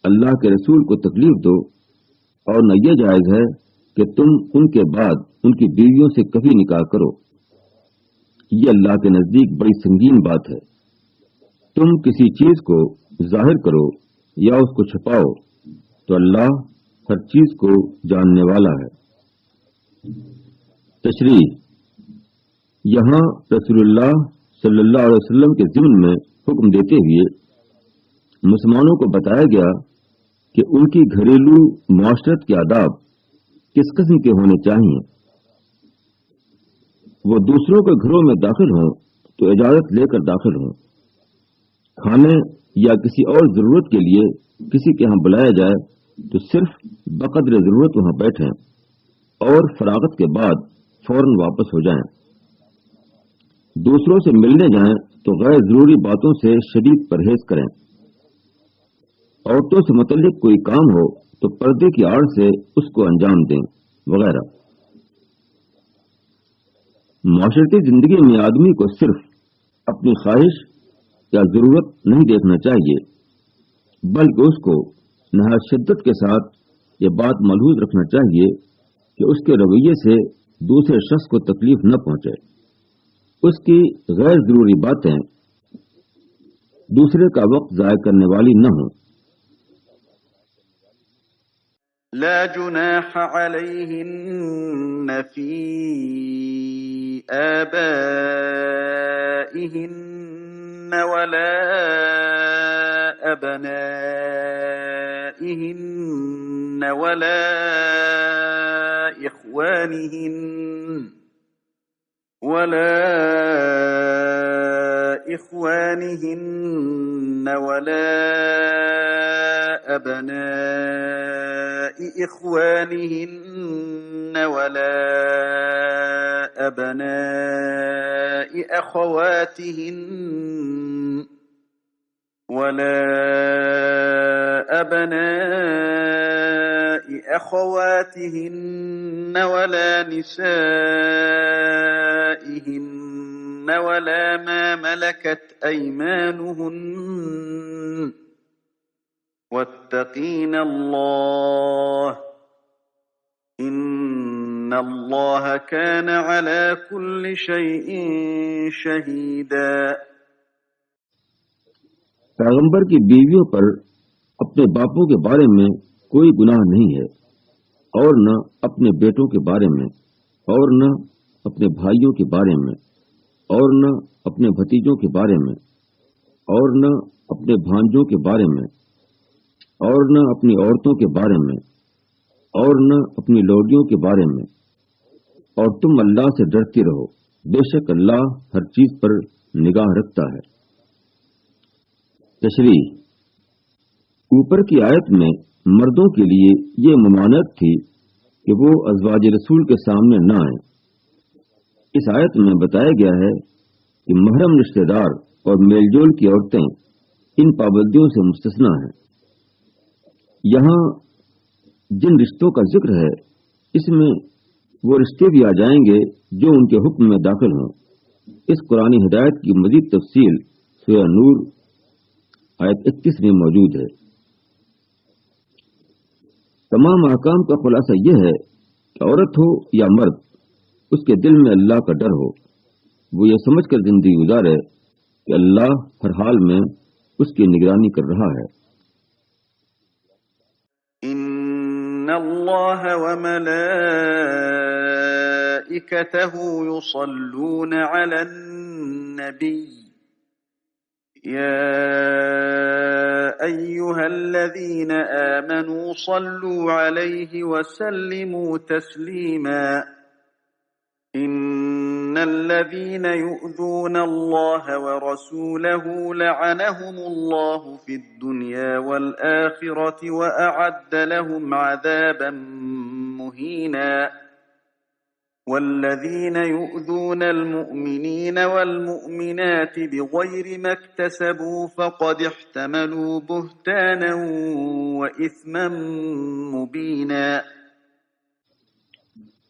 اللہ کے رسول کو تکلیف دو، اور نہ یہ جائز ہے کہ تم ان کے بعد ان کی بیویوں سے کبھی نکاح کرو۔ یہ اللہ کے نزدیک بڑی سنگین بات ہے۔ تم کسی چیز کو ظاہر کرو یا اس کو چھپاؤ تو اللہ ہر چیز کو جاننے والا ہے۔ تشریح: یہاں رسول اللہ صلی اللہ علیہ وسلم کے ضمن میں حکم دیتے ہوئے مسلمانوں کو بتایا گیا کہ ان کی گھریلو معاشرت کے آداب کس قسم کے ہونے چاہیے۔ وہ دوسروں کے گھروں میں داخل ہوں تو اجازت لے کر داخل ہوں، کھانے یا کسی اور ضرورت کے لیے کسی کے ہاں بلایا جائے تو صرف بقدر ضرورت وہاں بیٹھیں اور فراغت کے بعد فوراً واپس ہو جائیں۔ دوسروں سے ملنے جائیں تو غیر ضروری باتوں سے شدید پرہیز کریں۔ عورتوں سے متعلق کوئی کام ہو تو پردے کی آڑ سے اس کو انجام دیں وغیرہ۔ معاشرتی زندگی میں آدمی کو صرف اپنی خواہش یا ضرورت نہیں دیکھنا چاہیے، بلکہ اس کو نہایت شدت کے ساتھ یہ بات ملحوظ رکھنا چاہیے کہ اس کے رویے سے دوسرے شخص کو تکلیف نہ پہنچے، اس کی غیر ضروری باتیں دوسرے کا وقت ضائع کرنے والی نہ ہوں۔ لا جناح عليهن في آبائهن ولا أبنائهن ولا إخوانهن ولا أبناء إخوانهن ولا أبناء أخواتهن ولا أبناء أخواتهن ولا نسائهن ولا ما ملكت أيمانهن واتقين الله إن الله كان على كل شيء شهيدا۔ پیغمبر کی بیویوں پر اپنے باپوں کے بارے میں کوئی گناہ نہیں ہے، اور نہ اپنے بیٹوں کے بارے میں، اور نہ اپنے بھائیوں کے بارے میں، اور نہ اپنے بھتیجوں کے بارے میں، اور نہ اپنے بھانجوں کے بارے میں، اور نہ اپنی عورتوں کے بارے میں، اور نہ اپنی لوڈیوں کے بارے میں، اور تم اللہ سے ڈرتے رہو، بے شک اللہ ہر چیز پر نگاہ رکھتا ہے۔ تشریح: اوپر کی آیت میں مردوں کے لیے یہ ممانعت تھی کہ وہ ازواج رسول کے سامنے نہ آئیں۔ اس آیت میں بتایا گیا ہے کہ محرم رشتہ دار اور میل جول کی عورتیں ان پابندیوں سے مستثنیٰ ہیں۔ یہاں جن رشتوں کا ذکر ہے اس میں وہ رشتے بھی آ جائیں گے جو ان کے حکم میں داخل ہوں۔ اس قرآنی ہدایت کی مزید تفصیل سورہ نور آیت 31 میں موجود ہے۔ تمام احکام کا خلاصہ یہ ہے کہ عورت ہو یا مرد، اس کے دل میں اللہ کا ڈر ہو، وہ یہ سمجھ کر زندگی گزارے کہ اللہ ہر حال میں اس کی نگرانی کر رہا ہے۔ ان اللہ وملائکتہ یصلون علی النبی یا ایہا الذین آمنوا صلوا علیہ وسلموا تسلیما ان الذين يؤذون الله ورسوله لعنهم الله في الدنيا والآخرة وأعد لهم عذابا مهينا والذين يؤذون المؤمنين والمؤمنات بغير ما اكتسبوا فقد احتملوا بهتانا وإثما مبينا۔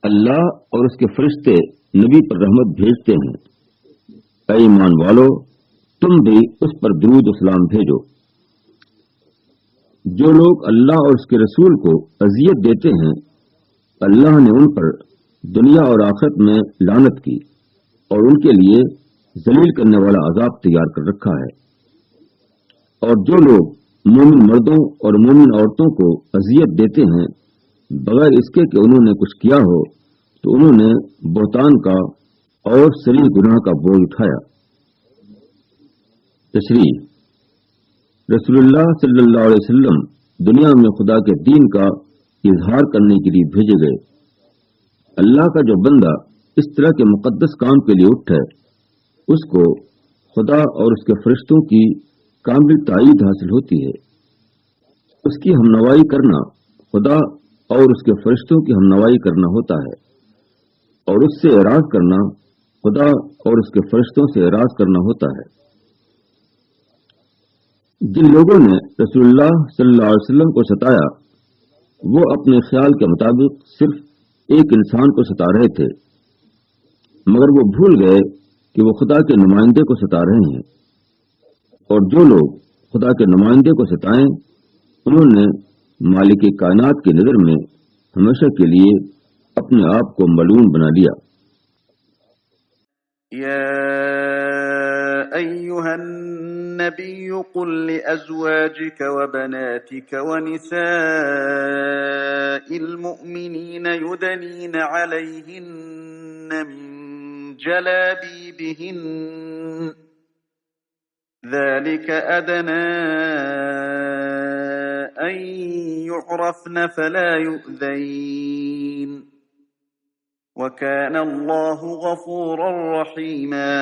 اللہ اور اس کے فرشتے نبی پر رحمت بھیجتے ہیں۔ اے ایمان والو، تم بھی اس پر درود و سلام بھیجو۔ جو لوگ اللہ اور اس کے رسول کو اذیت دیتے ہیں، اللہ نے ان پر دنیا اور آخرت میں لعنت کی اور ان کے لیے ذلیل کرنے والا عذاب تیار کر رکھا ہے۔ اور جو لوگ مومن مردوں اور مومن عورتوں کو اذیت دیتے ہیں بغیر اس کے کہ انہوں نے کچھ کیا ہو، تو انہوں نے بہتان کا اور صریح گناہ کا بوجھ اٹھایا۔ تشریح: رسول اللہ صلی اللہ علیہ وسلم دنیا میں خدا کے دین کا اظہار کرنے کے لیے بھیجے گئے۔ اللہ کا جو بندہ اس طرح کے مقدس کام کے لیے اٹھے، اس کو خدا اور اس کے فرشتوں کی کامل تائید حاصل ہوتی ہے۔ اس کی ہمنوائی کرنا خدا اور اس کے فرشتوں کی ہمنوائی کرنا ہوتا ہے، اور اس سے اعراض کرنا خدا اور اس کے فرشتوں سے اعراض کرنا ہوتا ہے۔ جن لوگوں نے رسول اللہ صلی اللہ علیہ وسلم کو ستایا، وہ اپنے خیال کے مطابق صرف ایک انسان کو ستا رہے تھے، مگر وہ بھول گئے کہ وہ خدا کے نمائندے کو ستا رہے ہیں۔ اور جو لوگ خدا کے نمائندے کو ستائیں، انہوں نے مالک کائنات کی نظر میں ہمیشہ کے لیے اپنے آپ کو ملعون بنا لیا۔ یا ایہا النبی قل لأزواجک وبناتک ونساء المؤمنین یدنین علیہن من جلابیبہن ذلك أدنى أن يعرفن فلا يؤذين وكان الله غفورا رحيما۔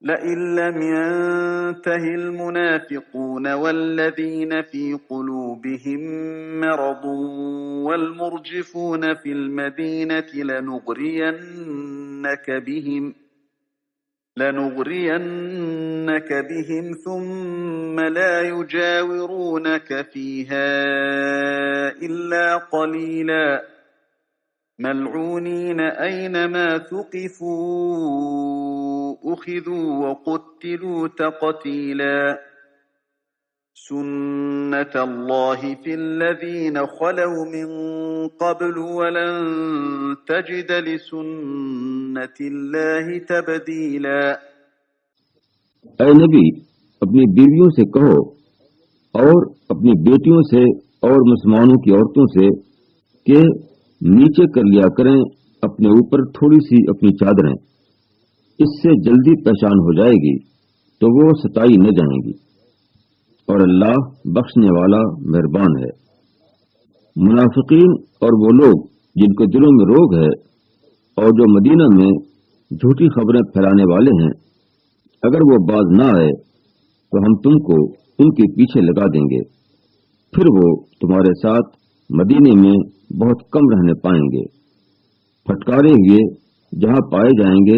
لئن لم ينته المنافقون والذين في قلوبهم مرض والمرجفون في المدينة لنغرينك بهم ثم لا يجاورونك فيها إلا قليلا ملعونين أينما ثقفوا أخذوا وقتلوا تقتيلا سنة الله في الذين خلوا من قبل ولن تجد لسنة الله تبديلا۔ اے نبی، اپنی بیویوں سے کہو اور اپنی بیٹیوں سے اور مسلمانوں کی عورتوں سے کہ نیچے کر لیا کریں اپنے اوپر تھوڑی سی اپنی چادریں، اس سے جلدی پہچان ہو جائے گی تو وہ ستائی نہ جائیں گی، اور اللہ بخشنے والا مہربان ہے۔ منافقین اور وہ لوگ جن کے دلوں میں روگ ہے اور جو مدینہ میں جھوٹی خبریں پھیلانے والے ہیں، اگر وہ باز نہ آئے تو ہم تم کو ان کے پیچھے لگا دیں گے، پھر وہ تمہارے ساتھ مدینے میں بہت کم رہنے پائیں گے۔ پھٹکارے ہوئے جہاں پائے جائیں گے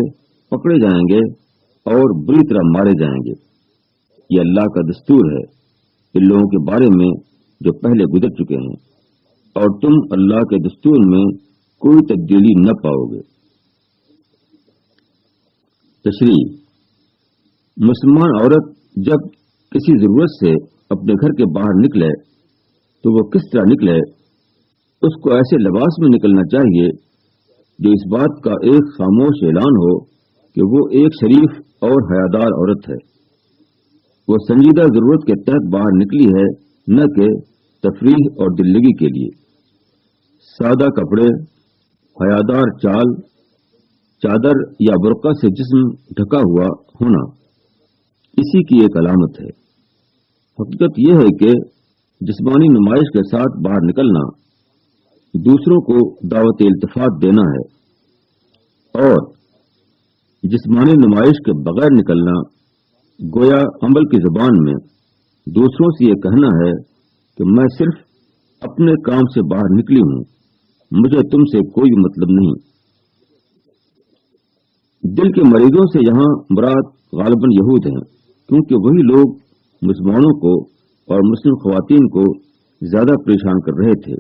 پکڑے جائیں گے اور بری طرح مارے جائیں گے۔ یہ اللہ کا دستور ہے ان لوگوں کے بارے میں جو پہلے گزر چکے ہیں، اور تم اللہ کے دستور میں کوئی تبدیلی نہ پاؤ گے۔ تشریح: مسلمان عورت جب کسی ضرورت سے اپنے گھر کے باہر نکلے تو وہ کس طرح نکلے؟ اس کو ایسے لباس میں نکلنا چاہیے جو اس بات کا ایک خاموش اعلان ہو کہ وہ ایک شریف اور حیادار عورت ہے۔ وہ سنجیدہ ضرورت کے تحت باہر نکلی ہے، نہ کہ تفریح اور دل لگی کے لیے۔ سادہ کپڑے، حیادار چال، چادر یا برقع سے جسم ڈھکا ہوا ہونا اسی کی ایک علامت ہے۔ حقیقت یہ ہے کہ جسمانی نمائش کے ساتھ باہر نکلنا دوسروں کو دعوت التفات دینا ہے، اور جسمانی نمائش کے بغیر نکلنا گویا عمل کی زبان میں دوسروں سے یہ کہنا ہے کہ میں صرف اپنے کام سے باہر نکلی ہوں، مجھے تم سے کوئی مطلب نہیں۔ دل کے مریضوں سے یہاں مراد غالباً یہود ہیں، کیونکہ وہی لوگ مسلمانوں کو اور مسلم خواتین کو زیادہ پریشان کر رہے تھے،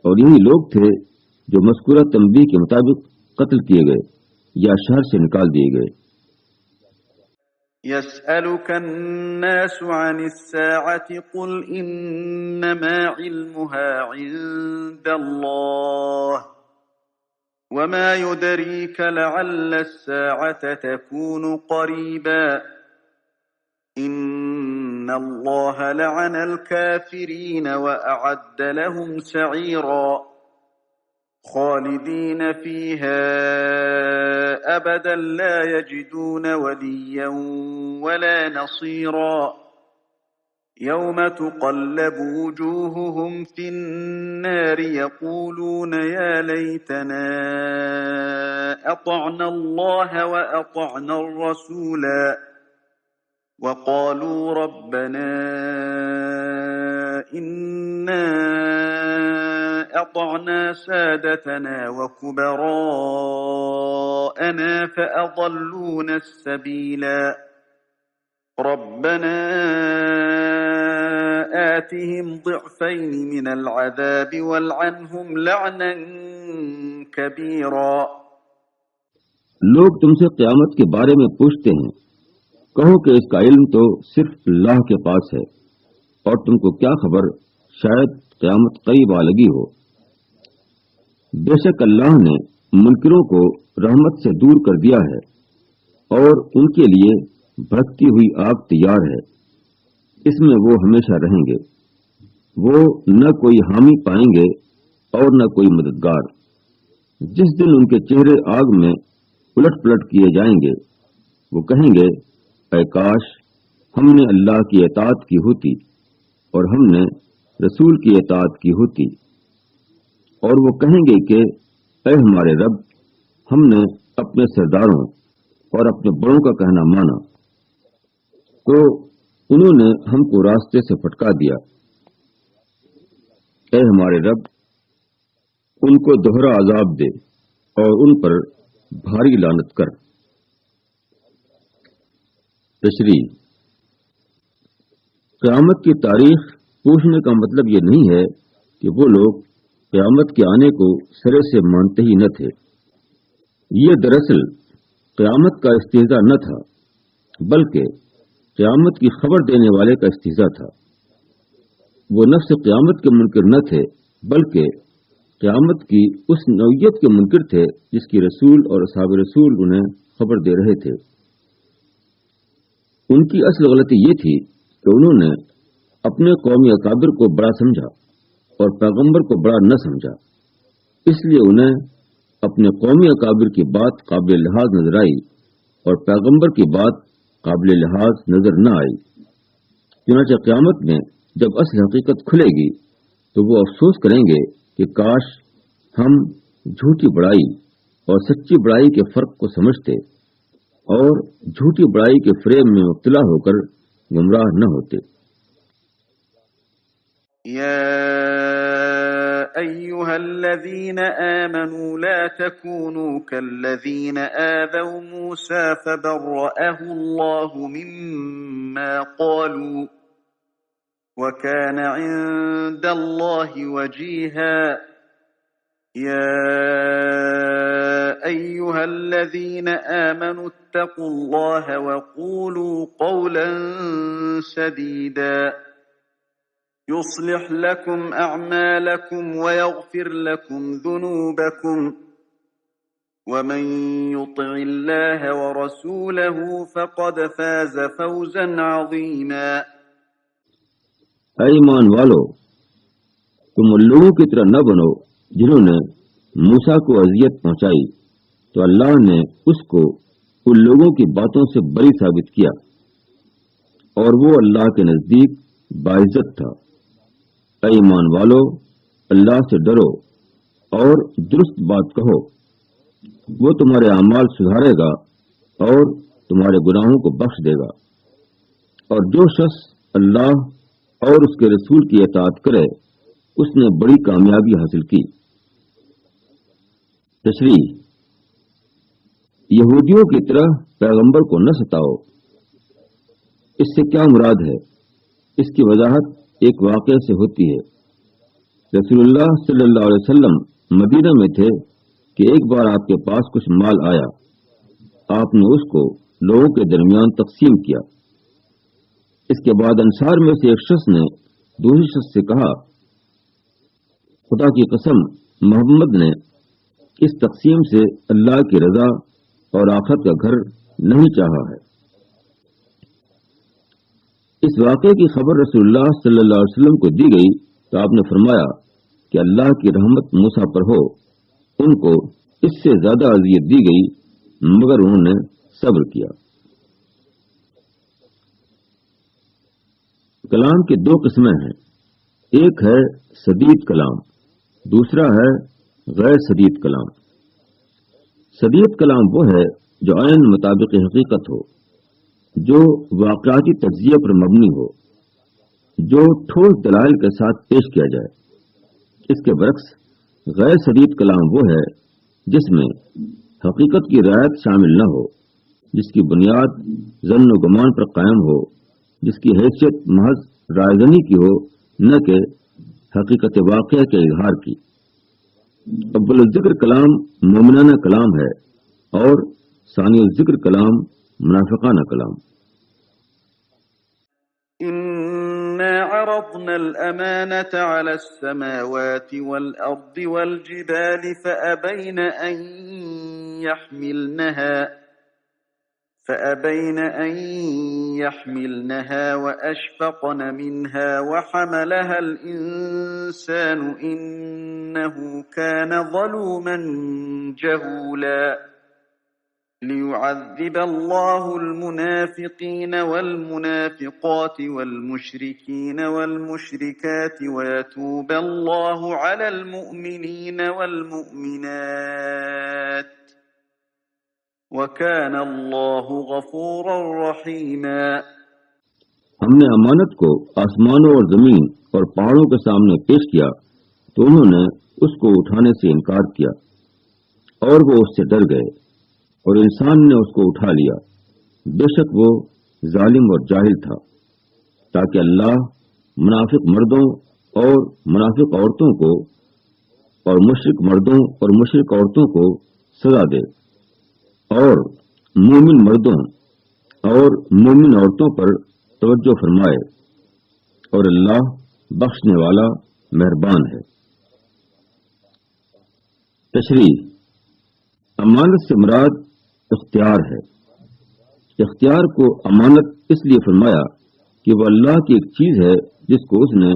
اور یہی لوگ تھے جو مذکورہ تنبیہ کے مطابق قتل کیے گئے یا شہر سے نکال دیے گئے۔ يسألك الناس عن الساعة قل إنما علمها عند الله وما يدريك لعل الساعة تكون قريبا إن الله لعن الكافرين وأعد لهم سعيرا خالدين فيها أبدا لا يجدون وليا ولا نصيرا يوم تقلب وجوههم في النار يقولون يا ليتنا أطعنا الله وأطعنا الرسولا وقالوا ربنا إنا أطعنا سادتنا وكبراءنا فأضلونا السبيلا ربنا آتهم ضعفين من العذاب والعنهم لعنا كبيرا۔ لوگ تم سے قیامت کے بارے میں پوچھتے ہیں، کہو کہ اس کا علم تو صرف اللہ کے پاس ہے، اور تم کو کیا خبر، شاید قیامت قریب آ لگی ہو۔ بے شک اللہ نے منکروں کو رحمت سے دور کر دیا ہے، اور ان کے لیے بھڑکتی ہوئی آگ تیار ہے، اس میں وہ ہمیشہ رہیں گے۔ وہ نہ کوئی حامی پائیں گے اور نہ کوئی مددگار۔ جس دن ان کے چہرے آگ میں الٹ پلٹ کیے جائیں گے، وہ کہیں گے اے کاش ہم نے اللہ کی اطاعت کی ہوتی اور ہم نے رسول کی اطاعت کی ہوتی۔ اور وہ کہیں گے کہ اے ہمارے رب، ہم نے اپنے سرداروں اور اپنے بڑوں کا کہنا مانا، تو انہوں نے ہم کو راستے سے پھٹکا دیا۔ اے ہمارے رب، ان کو دوہرا عذاب دے اور ان پر بھاری لعنت کر۔ تشریح: قیامت کی تاریخ پوچھنے کا مطلب یہ نہیں ہے کہ وہ لوگ قیامت کے آنے کو سرے سے مانتے ہی نہ تھے۔ یہ دراصل قیامت کا استہزاء نہ تھا، بلکہ قیامت کی خبر دینے والے کا استہزاء تھا۔ وہ نفس قیامت کے منکر نہ تھے، بلکہ قیامت کی اس نوعیت کے منکر تھے جس کی رسول اور اصحاب رسول انہیں خبر دے رہے تھے۔ ان کی اصل غلطی یہ تھی کہ انہوں نے اپنے قومی اکابر کو بڑا سمجھا اور پیغمبر کو بڑا نہ سمجھا، اس لیے انہیں اپنے قومی اکابر کی بات قابل لحاظ نظر آئی اور پیغمبر کی بات قابل لحاظ نظر نہ آئی۔ چنانچہ قیامت میں جب اصل حقیقت کھلے گی تو وہ افسوس کریں گے کہ کاش ہم جھوٹی بڑائی اور سچی بڑائی کے فرق کو سمجھتے اور جھوٹی بڑائی کے فریب میں مبتلا ہو کر گمراہ نہ ہوتے۔ يا أيها الذين آمنوا لا تكونوا كالذين آذوا موسى فبرأه الله مما قالوا وكان عند الله وجيها يا أيها الذين آمنوا اتقوا الله وقولوا قولا سديدا يصلح لكم أعمالكم ويغفر لكم ذنوبكم ومن يطع الله ورسوله فقد فاز فوزا عظيما۔ اے ایمان والو، تم ان لوگوں کی طرح نہ بنو جنہوں نے موسیٰ کو اذیت پہنچائی تو اللہ نے اس کو ان لوگوں کی باتوں سے بری ثابت کیا اور وہ اللہ کے نزدیک باعزت تھا۔ اے ایمان والو، اللہ سے ڈرو اور درست بات کہو، وہ تمہارے اعمال سدھارے گا اور تمہارے گناہوں کو بخش دے گا، اور جو شخص اللہ اور اس کے رسول کی اطاعت کرے اس نے بڑی کامیابی حاصل کی۔ تشریح: یہودیوں کی طرح پیغمبر کو نہ ستاؤ۔ اس سے کیا مراد ہے؟ اس کی وضاحت ایک واقعے سے ہوتی ہے۔ رسول اللہ صلی اللہ علیہ وسلم مدینہ میں تھے کہ ایک بار آپ کے پاس کچھ مال آیا۔ آپ نے اس کو لوگوں کے درمیان تقسیم کیا۔ اس کے بعد انصار میں سے ایک شخص نے دوسرے شخص سے کہا، خدا کی قسم، محمد نے اس تقسیم سے اللہ کی رضا اور آخرت کا گھر نہیں چاہا ہے۔ اس واقعے کی خبر رسول اللہ صلی اللہ علیہ وسلم کو دی گئی تو آپ نے فرمایا کہ اللہ کی رحمت موسیٰ پر ہو، ان کو اس سے زیادہ اذیت دی گئی مگر انہوں نے صبر کیا۔ کلام کی دو قسمیں ہیں، ایک ہے سدید کلام، دوسرا ہے غیر سدید کلام۔ سدید کلام وہ ہے جو عین مطابق حقیقت ہو، جو واقعاتی تجزیہ پر مبنی ہو، جو ٹھوس دلائل کے ساتھ پیش کیا جائے۔ اس کے برعکس غیر سدید کلام وہ ہے جس میں حقیقت کی رعایت شامل نہ ہو، جس کی بنیاد ظن و گمان پر قائم ہو، جس کی حیثیت محض رائے زنی کی ہو نہ کہ حقیقت واقعہ کے اظہار کی۔ اول الذکر کلام مومنانہ کلام ہے اور ثانی الذکر کلام منافقانہ کلام۔ إنا عرضنا الأمانة على السماوات والأرض والجبال فأبين أن يحملنها وأشفقن منها وحملها الإنسان إنه كان ظلوما جهولا ليعذب الله المنافقين والمنافقات والمشركين والمشركات ويتوب الله على المؤمنين والمؤمنات وَكَانَ اللَّهُ غَفُورًا رَحِيمًا۔ ہم نے امانت کو آسمانوں اور زمین اور پہاڑوں کے سامنے پیش کیا تو انہوں نے اس کو اٹھانے سے انکار کیا اور وہ اس سے ڈر گئے، اور انسان نے اس کو اٹھا لیا، بے شک وہ ظالم اور جاہل تھا، تاکہ اللہ منافق مردوں اور منافق عورتوں کو اور مشرک مردوں اور مشرک عورتوں کو سزا دے، اور مومن مردوں اور مومن عورتوں پر توجہ فرمائے، اور اللہ بخشنے والا مہربان ہے۔ تشریح: امانت سے مراد اختیار ہے۔ اختیار کو امانت اس لیے فرمایا کہ وہ اللہ کی ایک چیز ہے جس کو اس نے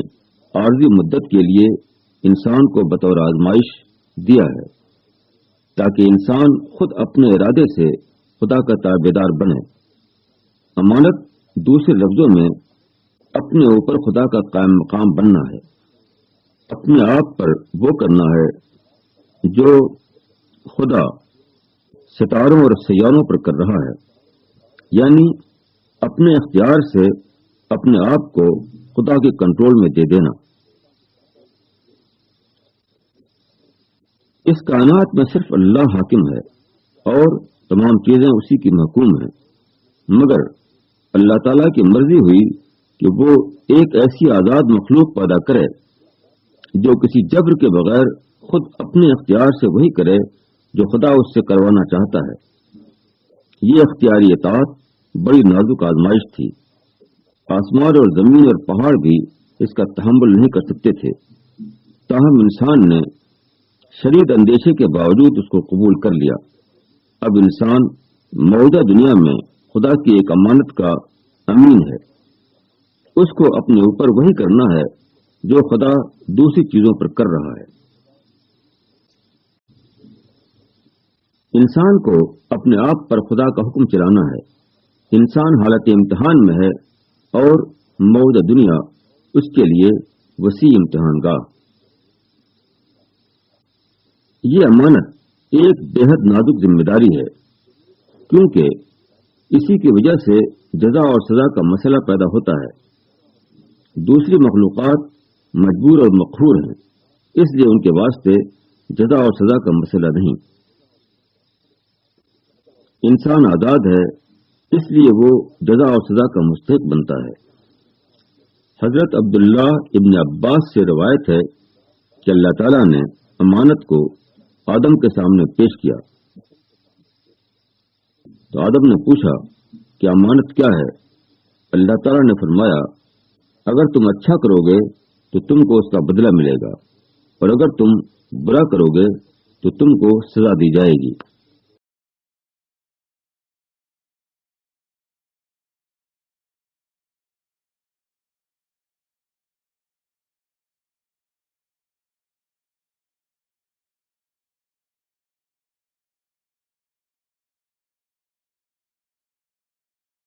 عارضی مدت کے لیے انسان کو بطور آزمائش دیا ہے، تاکہ انسان خود اپنے ارادے سے خدا کا تابعدار بنے۔ امانت دوسرے لفظوں میں اپنے اوپر خدا کا قائم مقام بننا ہے، اپنے آپ پر وہ کرنا ہے جو خدا ستاروں اور سیاروں پر کر رہا ہے، یعنی اپنے اختیار سے اپنے آپ کو خدا کے کنٹرول میں دے دینا۔ اس کائنات میں صرف اللہ حاکم ہے اور تمام چیزیں اسی کی محکوم ہیں، مگر اللہ تعالیٰ کی مرضی ہوئی کہ وہ ایک ایسی آزاد مخلوق پیدا کرے جو کسی جبر کے بغیر خود اپنے اختیار سے وہی کرے جو خدا اس سے کروانا چاہتا ہے۔ یہ اختیاری اطاعت بڑی نازک آزمائش تھی۔ آسمان اور زمین اور پہاڑ بھی اس کا تحمل نہیں کر سکتے تھے، تاہم انسان نے شدید اندیشے کے باوجود اس کو قبول کر لیا۔ اب انسان موجودہ دنیا میں خدا کی ایک امانت کا امین ہے۔ اس کو اپنے اوپر وہی کرنا ہے جو خدا دوسری چیزوں پر کر رہا ہے۔ انسان کو اپنے آپ پر خدا کا حکم چلانا ہے۔ انسان حالت امتحان میں ہے اور موجودہ دنیا اس کے لیے وسیع امتحان گاہ۔ یہ امانت ایک بے حد نازک ذمہ داری ہے، کیونکہ اسی کی وجہ سے جزا اور سزا کا مسئلہ پیدا ہوتا ہے۔ دوسری مخلوقات مجبور اور مقہور ہیں، اس لیے ان کے واسطے جزا اور سزا کا مسئلہ نہیں۔ انسان آزاد ہے، اس لیے وہ جزا اور سزا کا مستحق بنتا ہے۔ حضرت عبداللہ ابن عباس سے روایت ہے کہ اللہ تعالیٰ نے امانت کو آدم کے سامنے پیش کیا تو آدم نے پوچھا کہ امانت کیا ہے؟ اللہ تعالیٰ نے فرمایا، اگر تم اچھا کرو گے تو تم کو اس کا بدلہ ملے گا، اور اگر تم برا کرو گے تو تم کو سزا دی جائے گی۔